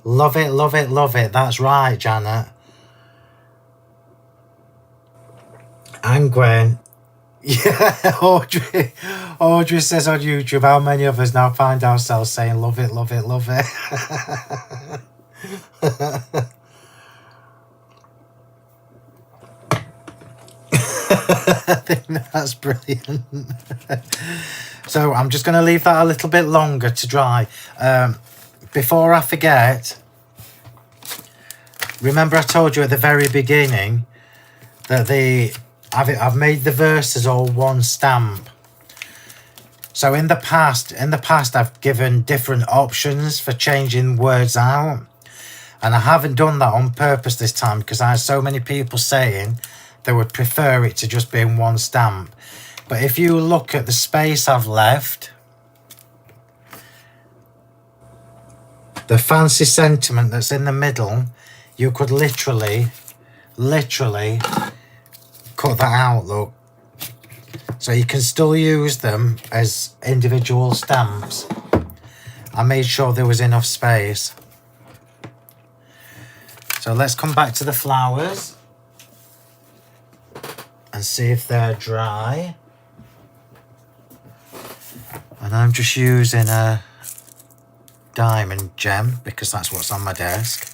Love it, love it, love it. That's right, Janet. And Gwen. Yeah, Audrey says on YouTube, how many of us now find ourselves saying, love it, love it, love it. I think that's brilliant. So I'm just going to leave that a little bit longer to dry. Before I forget, remember I told you at the very beginning that I've made the verses all one stamp. So in the past I've given different options for changing words out, and I haven't done that on purpose this time because I had so many people saying they would prefer it to just be in one stamp. But if you look at the space I've left, the fancy sentiment that's in the middle, you could literally cut that out, look. So you can still use them as individual stamps. I made sure there was enough space. So let's come back to the flowers and see if they're dry. And I'm just using a diamond gem because that's what's on my desk.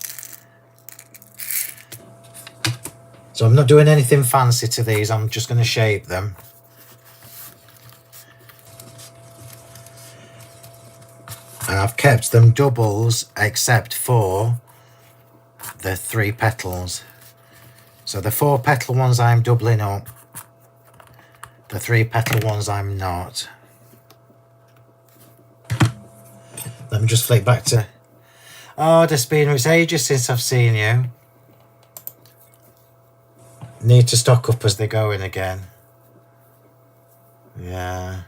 So I'm not doing anything fancy to these, I'm just going to shape them. And I've kept them doubles except for the 3 petals. So the 4 petal ones I'm doubling up, the 3 petal ones I'm not. Let me just flick back to... Oh, Despina, it's ages since I've seen you. Need to stock up as they're going again. Yeah.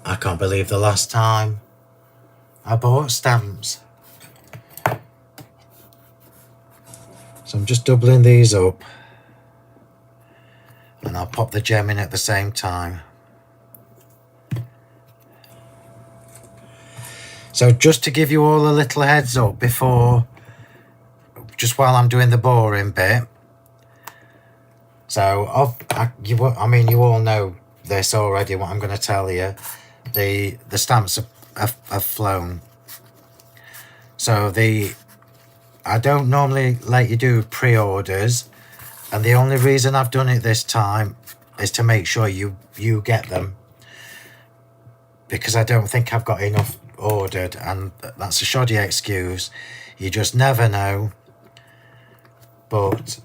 I can't believe the last time I bought stamps. So I'm just doubling these up. And I'll pop the gem in at the same time. So just to give you all a little heads up before, just while I'm doing the boring bit. So, I mean, you all know this already, what I'm going to tell you. The stamps have flown. So I don't normally let you do pre-orders. And the only reason I've done it this time is to make sure you get them. Because I don't think I've got enough ordered, and that's a shoddy excuse. You just never know. But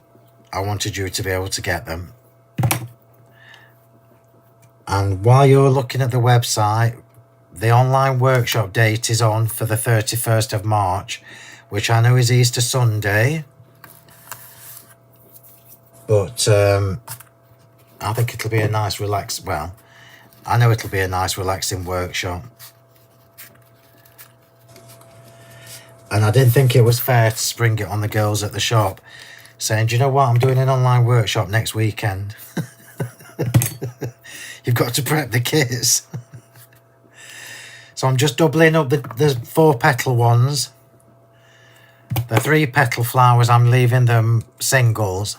I wanted you to be able to get them. And while you're looking at the website, the online workshop date is on for the 31st of March, which I know is Easter Sunday. But I think it'll be a nice well, I know it'll be a nice relaxing workshop. And I didn't think it was fair to spring it on the girls at the shop, saying, do you know what, I'm doing an online workshop next weekend. You've got to prep the kits. So I'm just doubling up the 4-petal ones. The 3-petal flowers, I'm leaving them singles.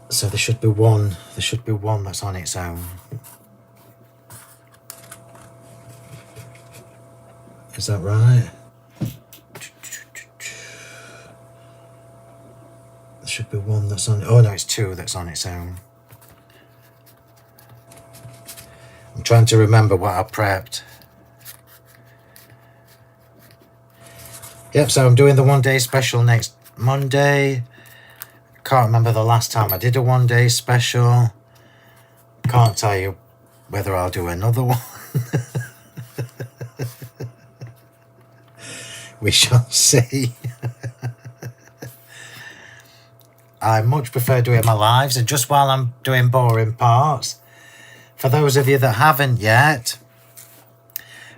So there should be one that's on its own. Is that right? There should be one that's on, oh no, it's 2 that's on its own. I'm trying to remember what I prepped. Yep, so I'm doing the 1-day special next Monday. Can't remember the last time I did a 1-day special. Can't tell you whether I'll do another one. We shall see. I much prefer doing my lives, and just while I'm doing boring parts, for those of you that haven't yet,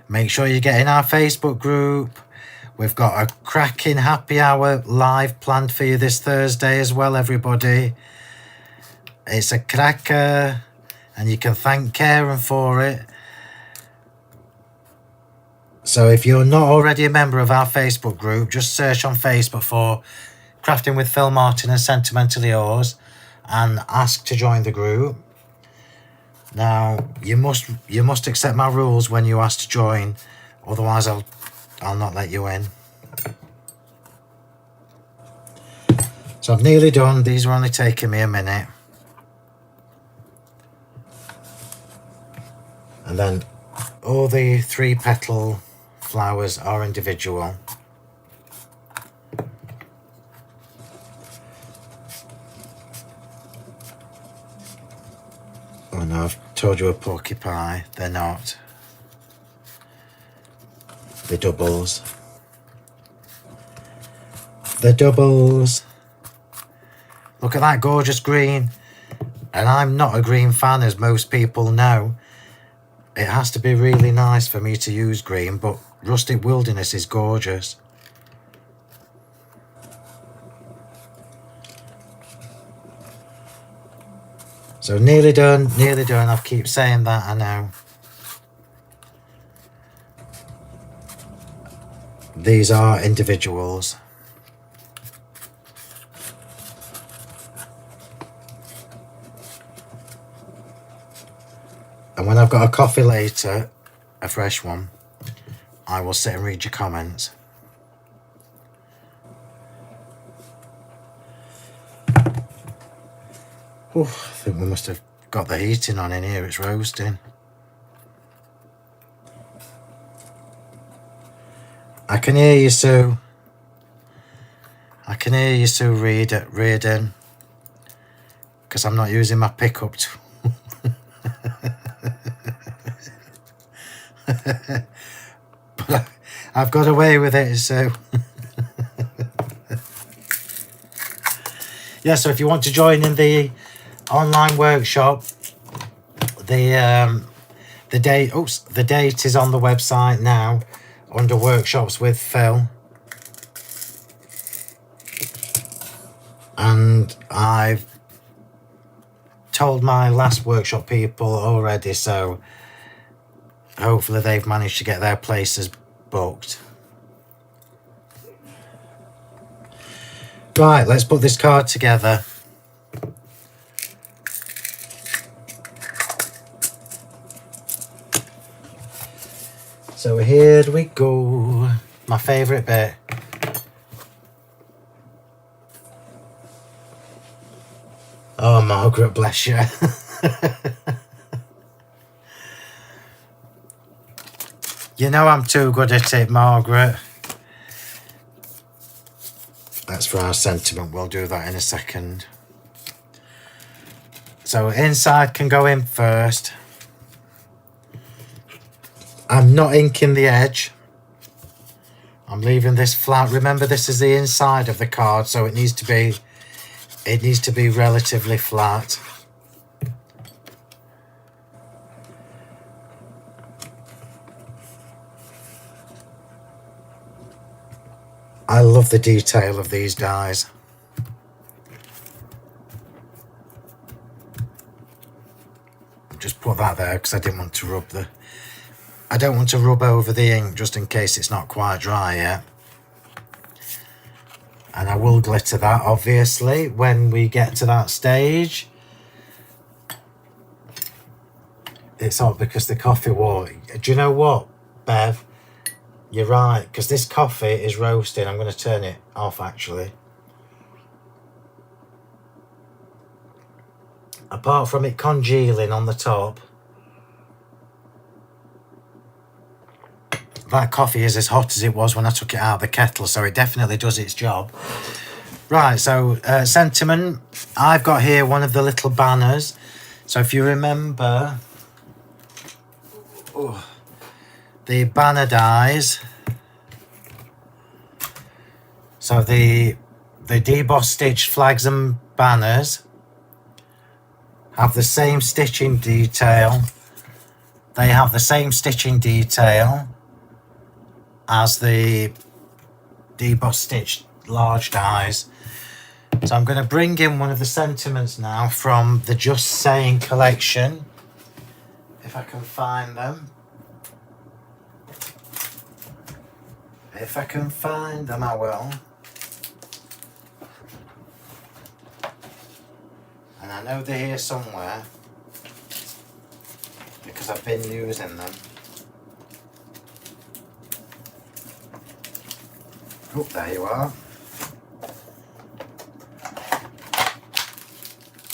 make sure you get in our Facebook group. We've got a cracking happy hour live planned for you this Thursday as well, everybody. It's a cracker, and you can thank Karen for it. So if you're not already a member of our Facebook group, just search on Facebook for Crafting with Phill Martin and Sentimentally Yours and ask to join the group. Now, you must accept my rules when you ask to join, otherwise I'll not let you in. So I've nearly done. These are only taking me a minute. And then all the 3-petal flowers are individual. Oh no, I've told you a porcupine. They're not. The doubles. The doubles. Look at that gorgeous green. And I'm not a green fan, as most people know. It has to be really nice for me to use green, but Rustic Wilderness is gorgeous. So nearly done, nearly done. I keep saying that, I know. These are individuals. And when I've got a coffee later, a fresh one, I will sit and read your comments. I think we must have got the heating on in here, it's roasting. I can hear you, Sue. I can hear you, Sue Reardon, because I'm not using my pickup tool. But I've got away with it, so. Yeah, so if you want to join in the online workshop, the date is on the website now under workshops with Phill, and I've told my last workshop people already, so hopefully they've managed to get their places booked. Right, let's put this card together. So here we go. My favourite bit. Oh, Margaret, bless you. You know I'm too good at it, Margaret. That's for our sentiment. We'll do that in a second. So inside can go in first. I'm not inking the edge. I'm leaving this flat. Remember, this is the inside of the card, so it needs to be relatively flat. I love the detail of these dies. Just put that there because I didn't want to rub I don't want to rub over the ink just in case it's not quite dry yet. And I will glitter that obviously when we get to that stage. It's hot because the coffee water. Do you know what, Bev? You're right, because this coffee is roasting. I'm going to turn it off actually. Apart from it congealing on the top, that coffee is as hot as it was when I took it out of the kettle, so it definitely does its job. Right, so Sentiment, I've got here one of the little banners. So if you remember, the banner dies. So the debossed stitched flags and banners have the same stitching detail. They have the same stitching detail as the debossed stitched large dies. So I'm going to bring in one of the sentiments now from the Just Saying collection, if I can find them. If I can find them, I will. And I know they're here somewhere because I've been using them. Oh, there you are.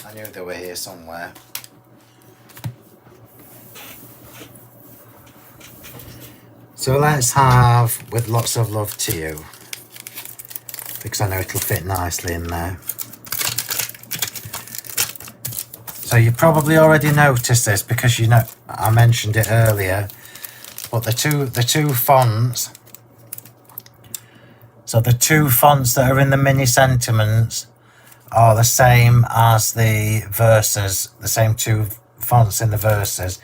I knew they were here somewhere. So let's have With Lots of Love to You, because I know it'll fit nicely in there. So you probably already noticed this because you know I mentioned it earlier, but the two fonts. So the two fonts that are in the mini sentiments are the same as the verses, the same two fonts in the verses.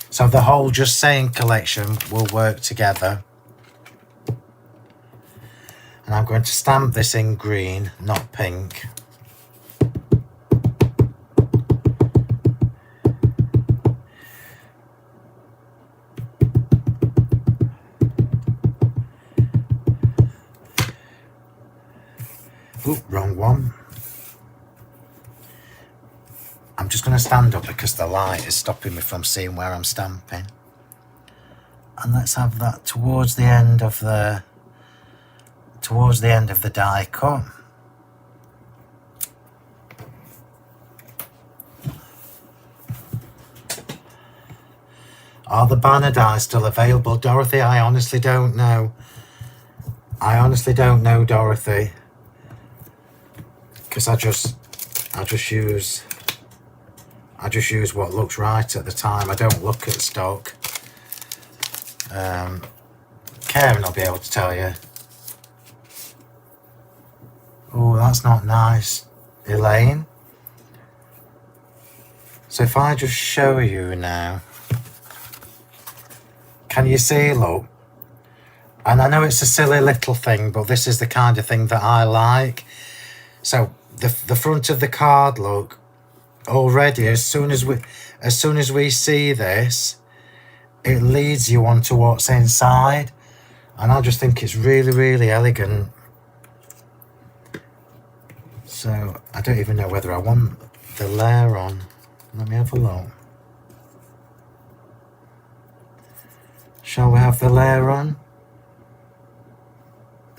So the whole Just Saying collection will work together. And I'm going to stamp this in green, not pink. Oop, wrong one. I'm just going to stand up because the light is stopping me from seeing where I'm stamping. And let's have that towards the end of the die cut. Are the banner dies still available, Dorothy? I honestly don't know. I honestly don't know, Dorothy. Because I just use what looks right at the time. I don't look at stock. Karen will be able to tell you. Oh, that's not nice, Elaine. So if I just show you now, can you see, look? And I know it's a silly little thing, but this is the kind of thing that I like. So the front of the card, look, already as soon as we see this, it leads you on to what's inside, and I just think it's really, really elegant. So I don't even know whether I want the layer on. Let me have a look. Shall we have the layer on?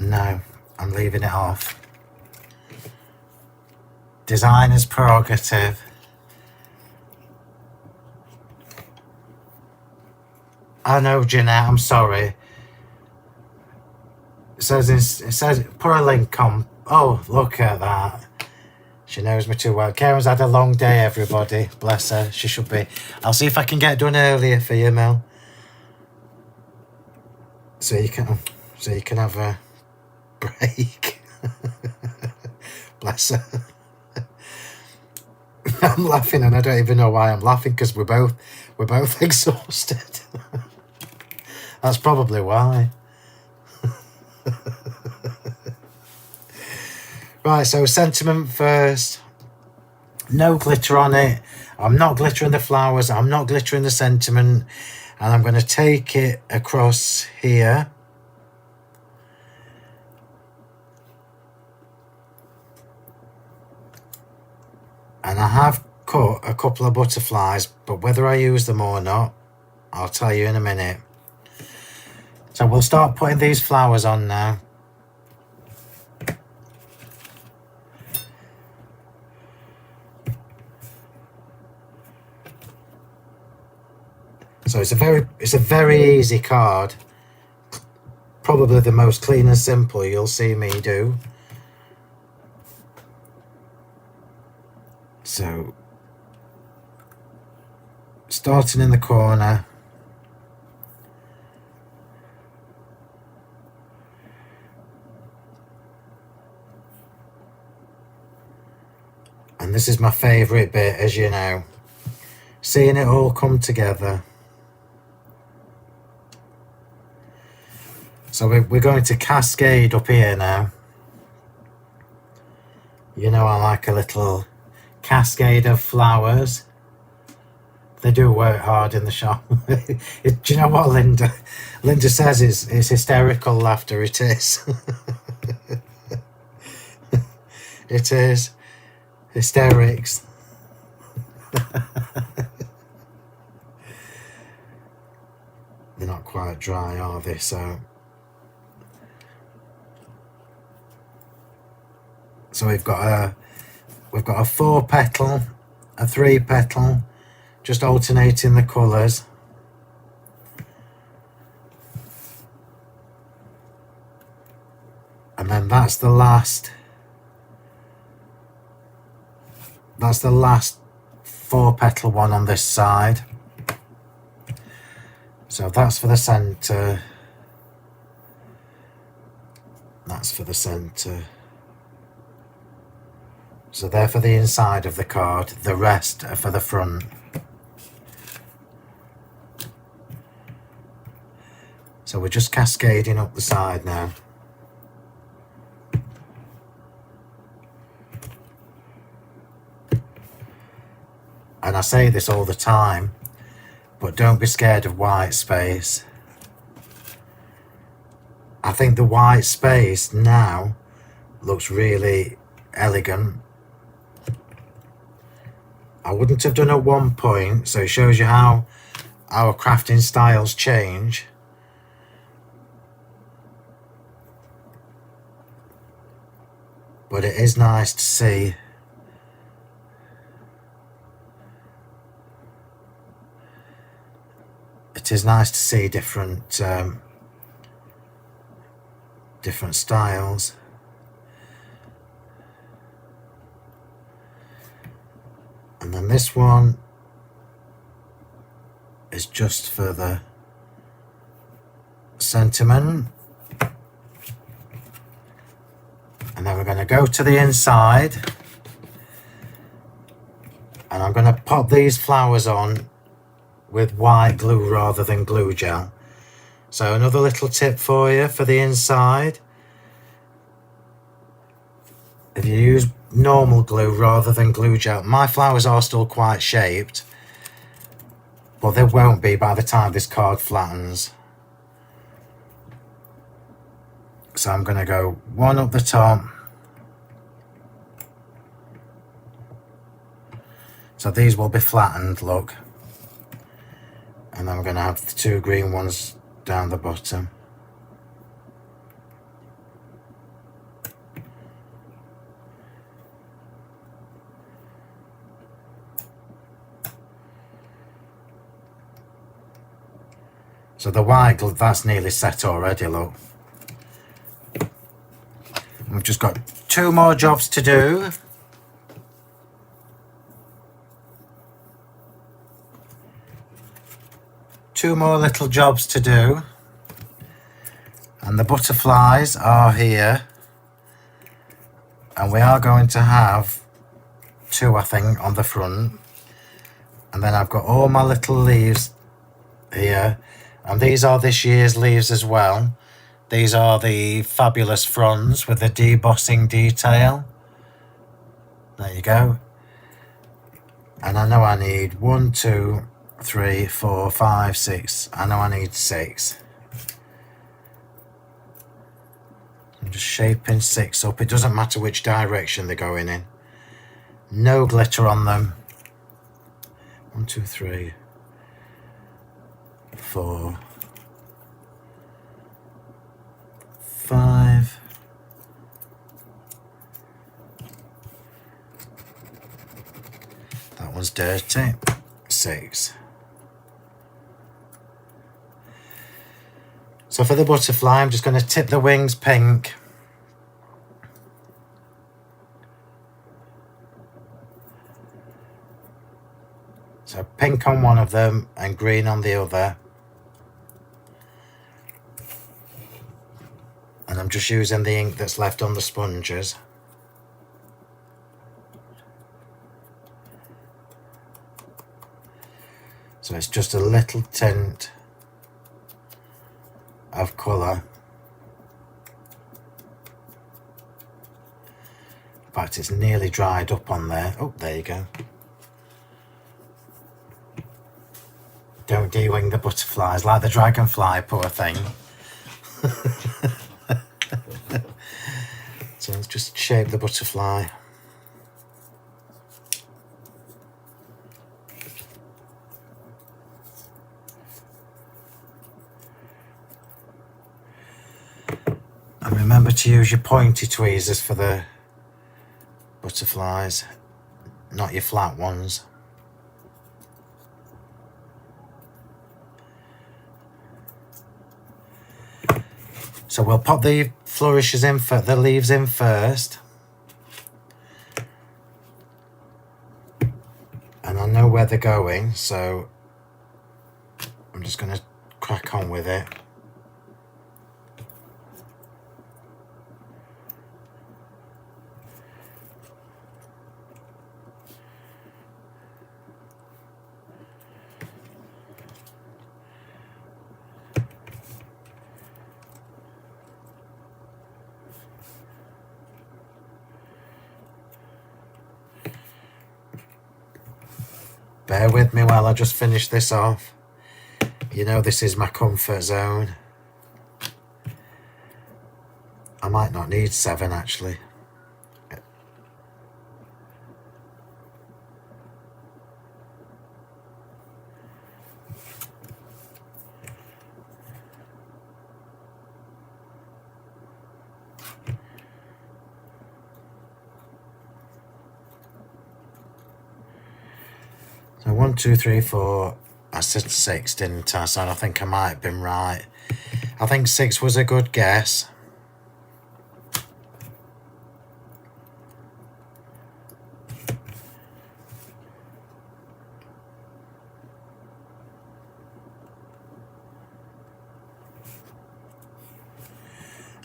No, I'm leaving it off. Designer's prerogative. I know, Jeanette, I'm sorry. It says put a link on. Oh, look at that. She knows me too well. Karen's had a long day, everybody. Bless her. She should be. I'll see if I can get done earlier for you, Mel. So you can... so you can have a break. Bless her. I'm laughing and I don't even know why I'm laughing, because we're both exhausted. That's probably why. Right, so sentiment first. No glitter on it. I'm not glittering the flowers. I'm not glittering the sentiment. And I'm going to take it across here. And I have cut a couple of butterflies, but whether I use them or not, I'll tell you in a minute. So we'll start putting these flowers on now. So it's a very easy card. Probably the most clean and simple you'll see me do. So starting in the corner. And this is my favourite bit, as you know. Seeing it all come together. So we're going to cascade up here now. You know I like a little cascade of flowers. They do work hard in the shop. Do you know what Linda says? It's hysterical laughter. It is. It is. Hysterics. They're not quite dry, are they? So we've got a 4 petal, a 3 petal, just alternating the colours. And then that's the last 4 petal one on this side. So that's for the centre. That's for the centre. So they're for the inside of the card, the rest are for the front. So we're just cascading up the side now. And I say this all the time, but don't be scared of white space. I think the white space now looks really elegant. I wouldn't have done at one point, so it shows you how our crafting styles change. But it is nice to see. It is nice to see different styles. And then this one is just for the sentiment. And then we're going to go to the inside. And I'm going to pop these flowers on with white glue rather than glue gel. So another little tip for you for the inside. If you use normal glue rather than glue gel, my flowers are still quite shaped, but they won't be by the time this card flattens. So I'm going to go one up the top. So these will be flattened, look. And then we're going to have the 2 green ones down the bottom. So the white glue, that's nearly set already, look. We've just got 2 more jobs to do. Two more little jobs to do. And the butterflies are here. And we are going to have 2, I think, on the front. And then I've got all my little leaves here. And these are this year's leaves as well. These are the fabulous fronds with the debossing detail. There you go. And I know I need 1, 2, 3, 4, 5, 6. I know I need 6. I'm just shaping 6 up. It doesn't matter which direction they're going in. No glitter on them. 1, 2, 3, 4, 5. That one's dirty. 6. So for the butterfly, I'm just going to tip the wings pink. So pink on one of them and green on the other. And I'm just using the ink that's left on the sponges. So it's just a little tint of colour. In fact, it's nearly dried up on there. Oh, there you go. Don't de-wing the butterflies like the dragonfly, poor thing. So let's just shape the butterfly. And remember to use your pointy tweezers for the butterflies, not your flat ones. So we'll pop the flourishes in, the leaves in first. And I know where they're going, so I'm just going to crack on with it. Bear with me while I just finish this off. You know this is my comfort zone. I might not need 7 actually. So 1, 2, 3, 4. I said 6, didn't I? So I think I might have been right. I think 6 was a good guess.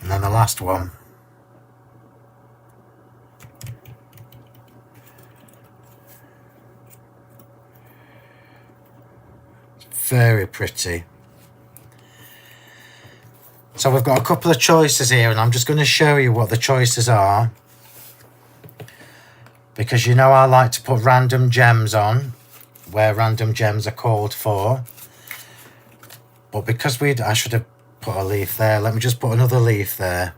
And then the last one. Very pretty. So we've got a couple of choices here, and I'm just going to show you what the choices are, because you know I like to put random gems on where random gems are called for. But because I should have put a leaf there. Let me just put another leaf there.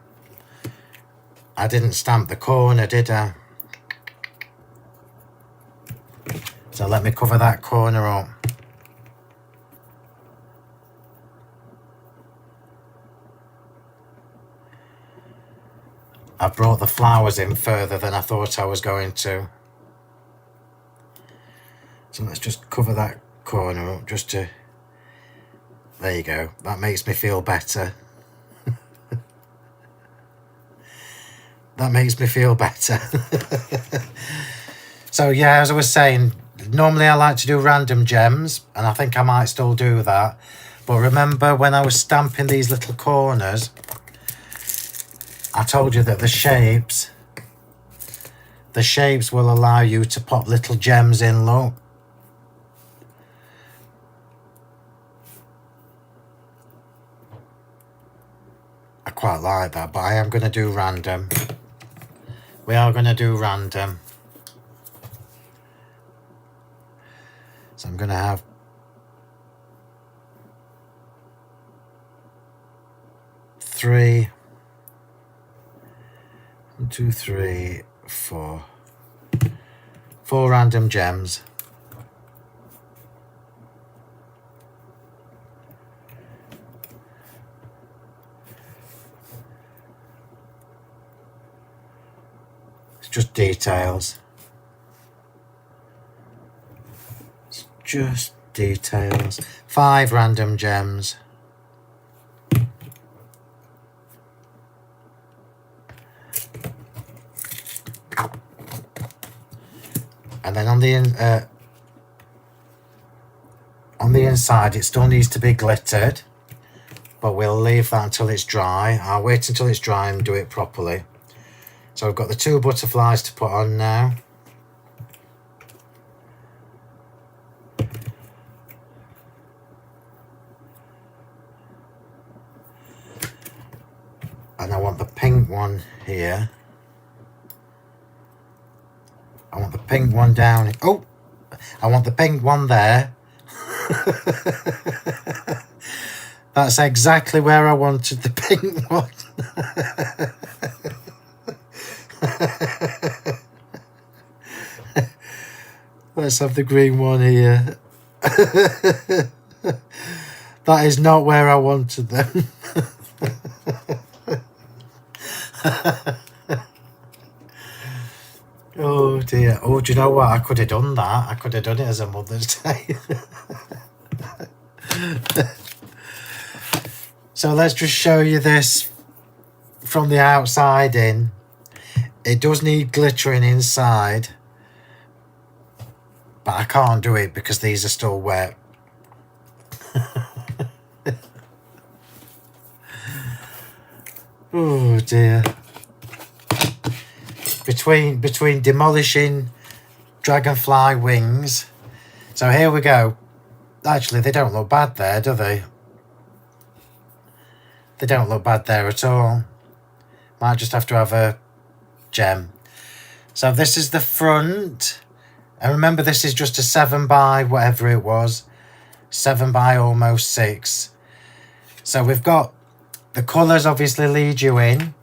I didn't stamp the corner, did I? So let me cover that corner up. I brought the flowers in further than I thought I was going to. So let's just cover that corner up just to... There you go. That makes me feel better. That makes me feel better. So yeah, as I was saying, normally I like to do random gems, and I think I might still do that. But remember when I was stamping these little corners, I told you that the shapes will allow you to pop little gems in, look. I quite like that, but I am going to do random. We are going to do random. So I'm going to have 3, 1, 2, 3, 4. 4 random gems. It's just details. It's just details. 5 random gems. And then on the inside, it still needs to be glittered, but we'll leave that until it's dry. I'll wait until it's dry and do it properly. So I've got the 2 butterflies to put on now. And I want the pink one here. I want the pink one down. Oh, I want the pink one there. That's exactly where I wanted the pink one. Let's have the green one here. That is not where I wanted them. Oh dear. Oh, do you know what? I could have done that. I could have done it as a Mother's Day. So let's just show you this from the outside in. It does need glittering inside, but I can't do it because these are still wet. Oh dear. Between demolishing dragonfly wings. So here we go. Actually, they don't look bad there, do they? They don't look bad there at all. Might just have to have a gem. So this is the front. And remember, this is just a 7 by whatever it was. 7 by almost 6. So we've got the colours obviously lead you in.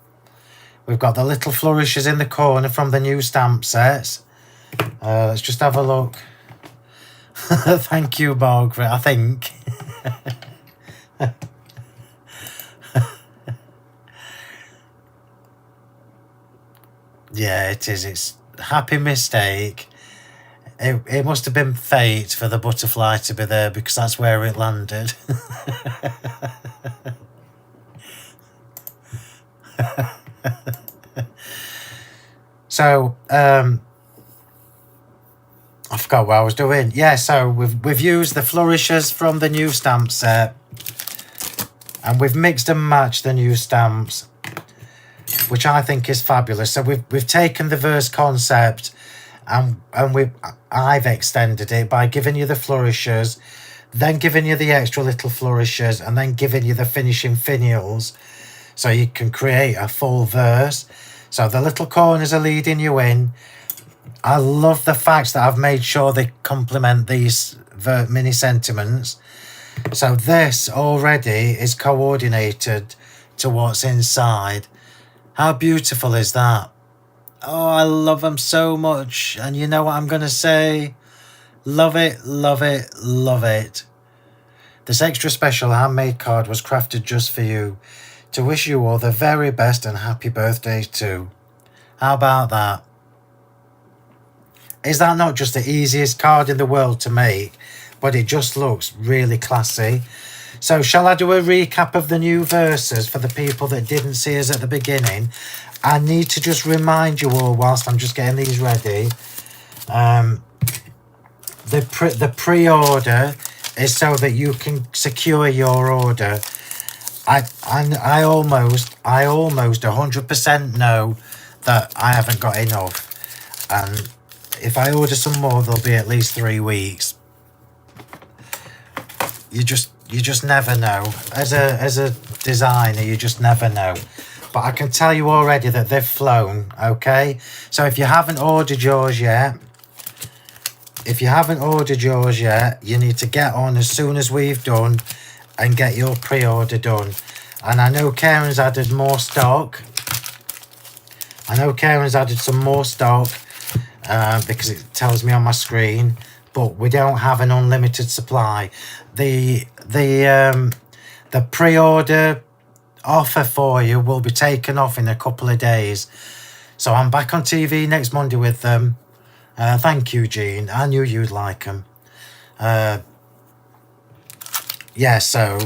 We've got the little flourishes in the corner from the new stamp sets. Let's just have a look. Thank you, Margaret, I think. Yeah, it is. It's a happy mistake. It must have been fate for the butterfly to be there because that's where it landed. So, I forgot what I was doing. Yeah, so we've used the flourishes from the new stamp set. And we've mixed and matched the new stamps, which I think is fabulous. So we've taken the verse concept and I've extended it by giving you the flourishes, then giving you the extra little flourishes, and then giving you the finishing finials, so you can create a full verse. So the little corners are leading you in. I love the fact that I've made sure they complement these mini sentiments. So this already is coordinated to what's inside. How beautiful is that? Oh, I love them so much. And you know what I'm going to say? Love it, love it, love it. This extra special handmade card was crafted just for you, to wish you all the very best and happy birthday too. How about that? Is that not just the easiest card in the world to make, but it just looks really classy? So shall I do a recap of the new verses for the people that didn't see us at the beginning? I need to just remind you all whilst I'm just getting these ready. The pre-order is so that you can secure your order. I almost 100% know that I haven't got enough, and if I order some more, there'll be at least 3 weeks. You just never know. As a designer, you just never know. But I can tell you already that they've flown. Okay, so if you haven't ordered yours yet, you need to get on as soon as we've done and get your pre-order done. And I know Karen's added more stock. Some more stock because it tells me on my screen, but we don't have an unlimited supply. The pre-order offer for you will be taken off in a couple of days. So I'm back on TV next Monday with them. Thank you, Jean. I knew you'd like them. Yeah, so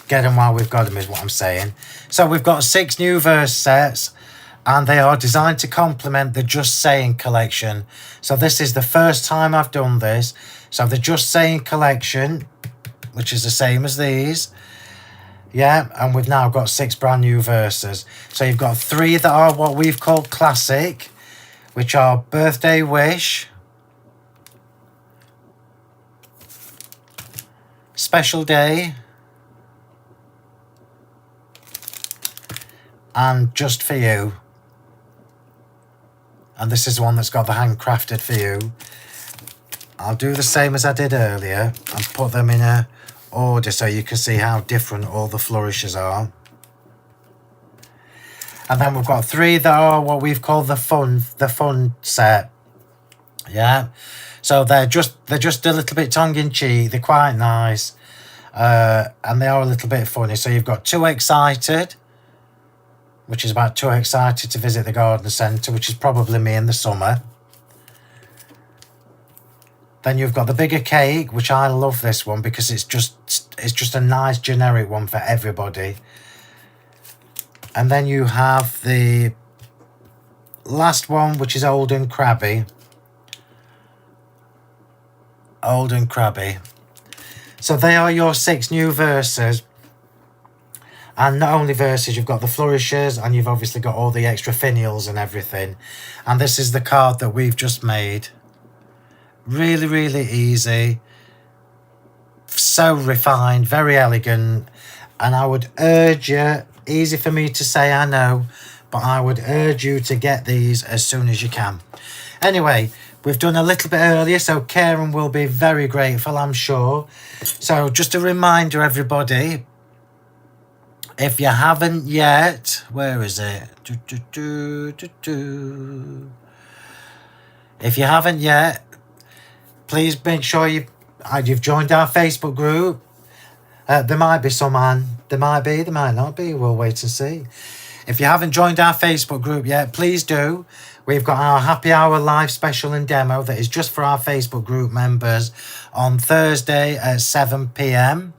get them while we've got them is what I'm saying. So we've got 6 new verse sets, and they are designed to complement the Just Saying collection. So this is the first time I've done this. So the Just Saying collection, which is the same as these. Yeah, and we've now got 6 brand new verses. So you've got 3 that are what we've called classic, which are Birthday Wish, Special Day, and Just For You. And this is one that's got the handcrafted for you. I'll do the same as I did earlier and put them in a order so you can see how different all the flourishes are. And then we've got 3 that are what we've called the fun set. Yeah, so they're just a little bit tongue-in-cheek. They're quite nice, and they are a little bit funny. So you've got Too Excited, which is about too excited to visit the garden centre, which is probably me in the summer. Then you've got the Bigger Cake, which I love this one because it's just a nice generic one for everybody. And then you have the last one, which is Old and Crabby. So they are your 6 new verses. And not only verses, you've got the flourishes, and you've obviously got all the extra finials and everything. And this is the card that we've just made. Really, really easy. So refined, very elegant. And I would urge you, easy for me to say, I know, but I would urge you to get these as soon as you can. Anyway, we've done a little bit earlier, so Karen will be very grateful, I'm sure. So just a reminder, everybody, if you haven't yet, where is it? If you haven't yet, please make sure you've joined our Facebook group. There might be some on. There might not be. We'll wait and see. If you haven't joined our Facebook group yet, please do. We've got our happy hour live special and demo that is just for our Facebook group members on Thursday at 7 p.m.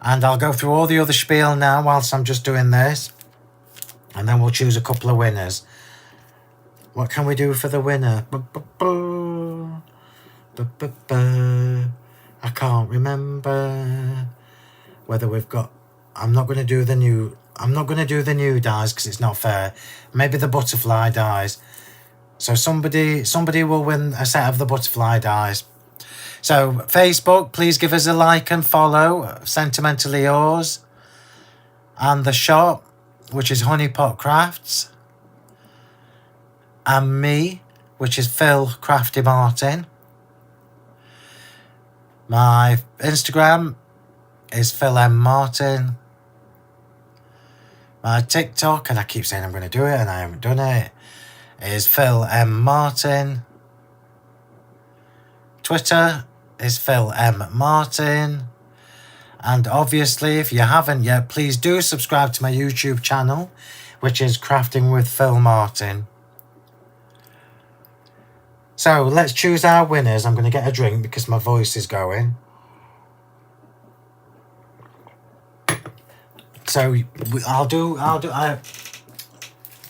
And I'll go through all the other spiel now whilst I'm just doing this. And then we'll choose a couple of winners. What can we do for the winner? I can't remember whether we've got... I'm not going to do the new dies because it's not fair. Maybe the butterfly dies. So somebody will win a set of the butterfly dies. So Facebook, please give us a like and follow. Sentimentally Yours. And the shop, which is Honeypot Crafts. And me, which is Phill Crafty Martin. My Instagram is Phill M Martin. My TikTok, and I keep saying I'm going to do it and I haven't done it, is Phill M Martin. Twitter is Phill M Martin. And obviously, if you haven't yet, please do subscribe to my YouTube channel, which is Crafting with Phill Martin. So let's choose our winners. I'm going to get a drink because my voice is going. So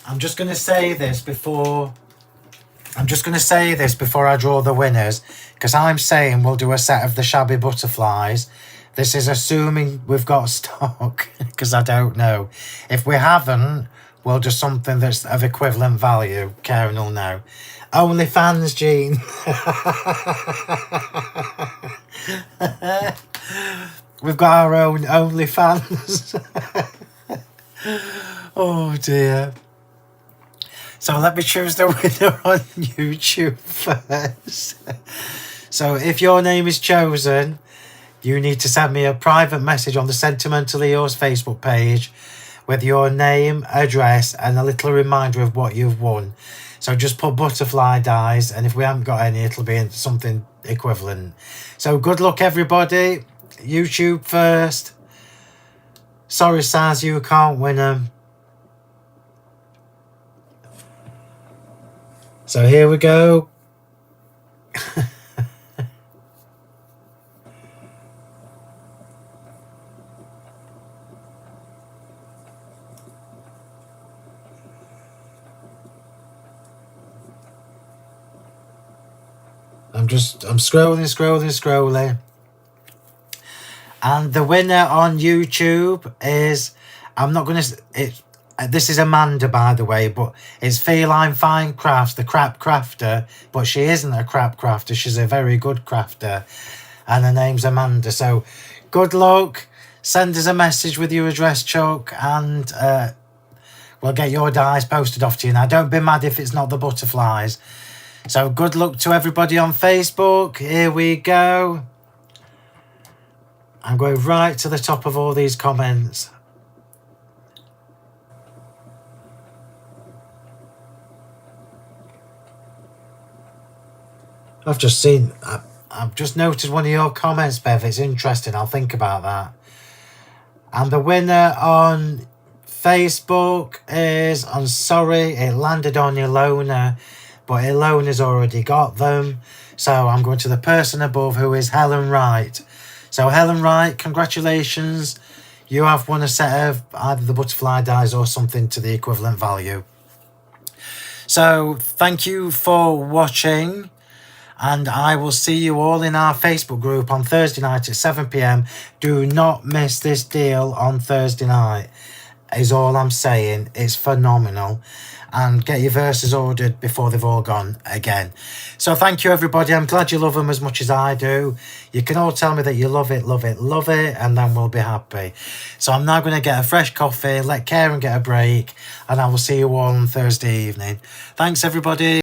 I'm just going to say this before I draw the winners, because I'm saying we'll do a set of the Shabby Butterflies This is assuming we've got stock, because I don't know. If we haven't, we'll do something that's of equivalent value. Karen will know. OnlyFans, Jean. We've got our own OnlyFans. Oh dear. So let me choose the winner on YouTube first. So if your name is chosen, you need to send me a private message on the Sentimentally Yours Facebook page with your name, address, and a little reminder of what you've won. So just put butterfly dies, and if we haven't got any, it'll be something equivalent. So good luck, everybody. YouTube first. Sorry, Saz, you can't win them. So here we go. I'm scrolling. And the winner on YouTube is, I'm not going to, this is Amanda, by the way, but it's Feline Fine Crafts, the crap crafter, but she isn't a crap crafter, she's a very good crafter, and her name's Amanda. So good luck, send us a message with your address, Chuck, and we'll get your dies posted off to you. Now don't be mad if it's not the butterflies. So good luck to everybody on Facebook. Here we go. I'm going right to the top of all these comments. I've just noted one of your comments, Bev. It's interesting. I'll think about that. And the winner on Facebook is, I'm sorry, it landed on Ilona, but Ilona's already got them. So I'm going to the person above, who is Helen Wright. So Helen Wright, congratulations. You have won a set of either the butterfly dies or something to the equivalent value. So thank you for watching. And I will see you all in our Facebook group on Thursday night at 7 p.m. Do not miss this deal on Thursday night, is all I'm saying. It's phenomenal. And get your verses ordered before they've all gone again. So thank you, everybody. I'm glad you love them as much as I do. You can all tell me that you love it, and then we'll be happy. So I'm now going to get a fresh coffee, let Karen get a break, and I will see you all on Thursday evening. Thanks, everybody.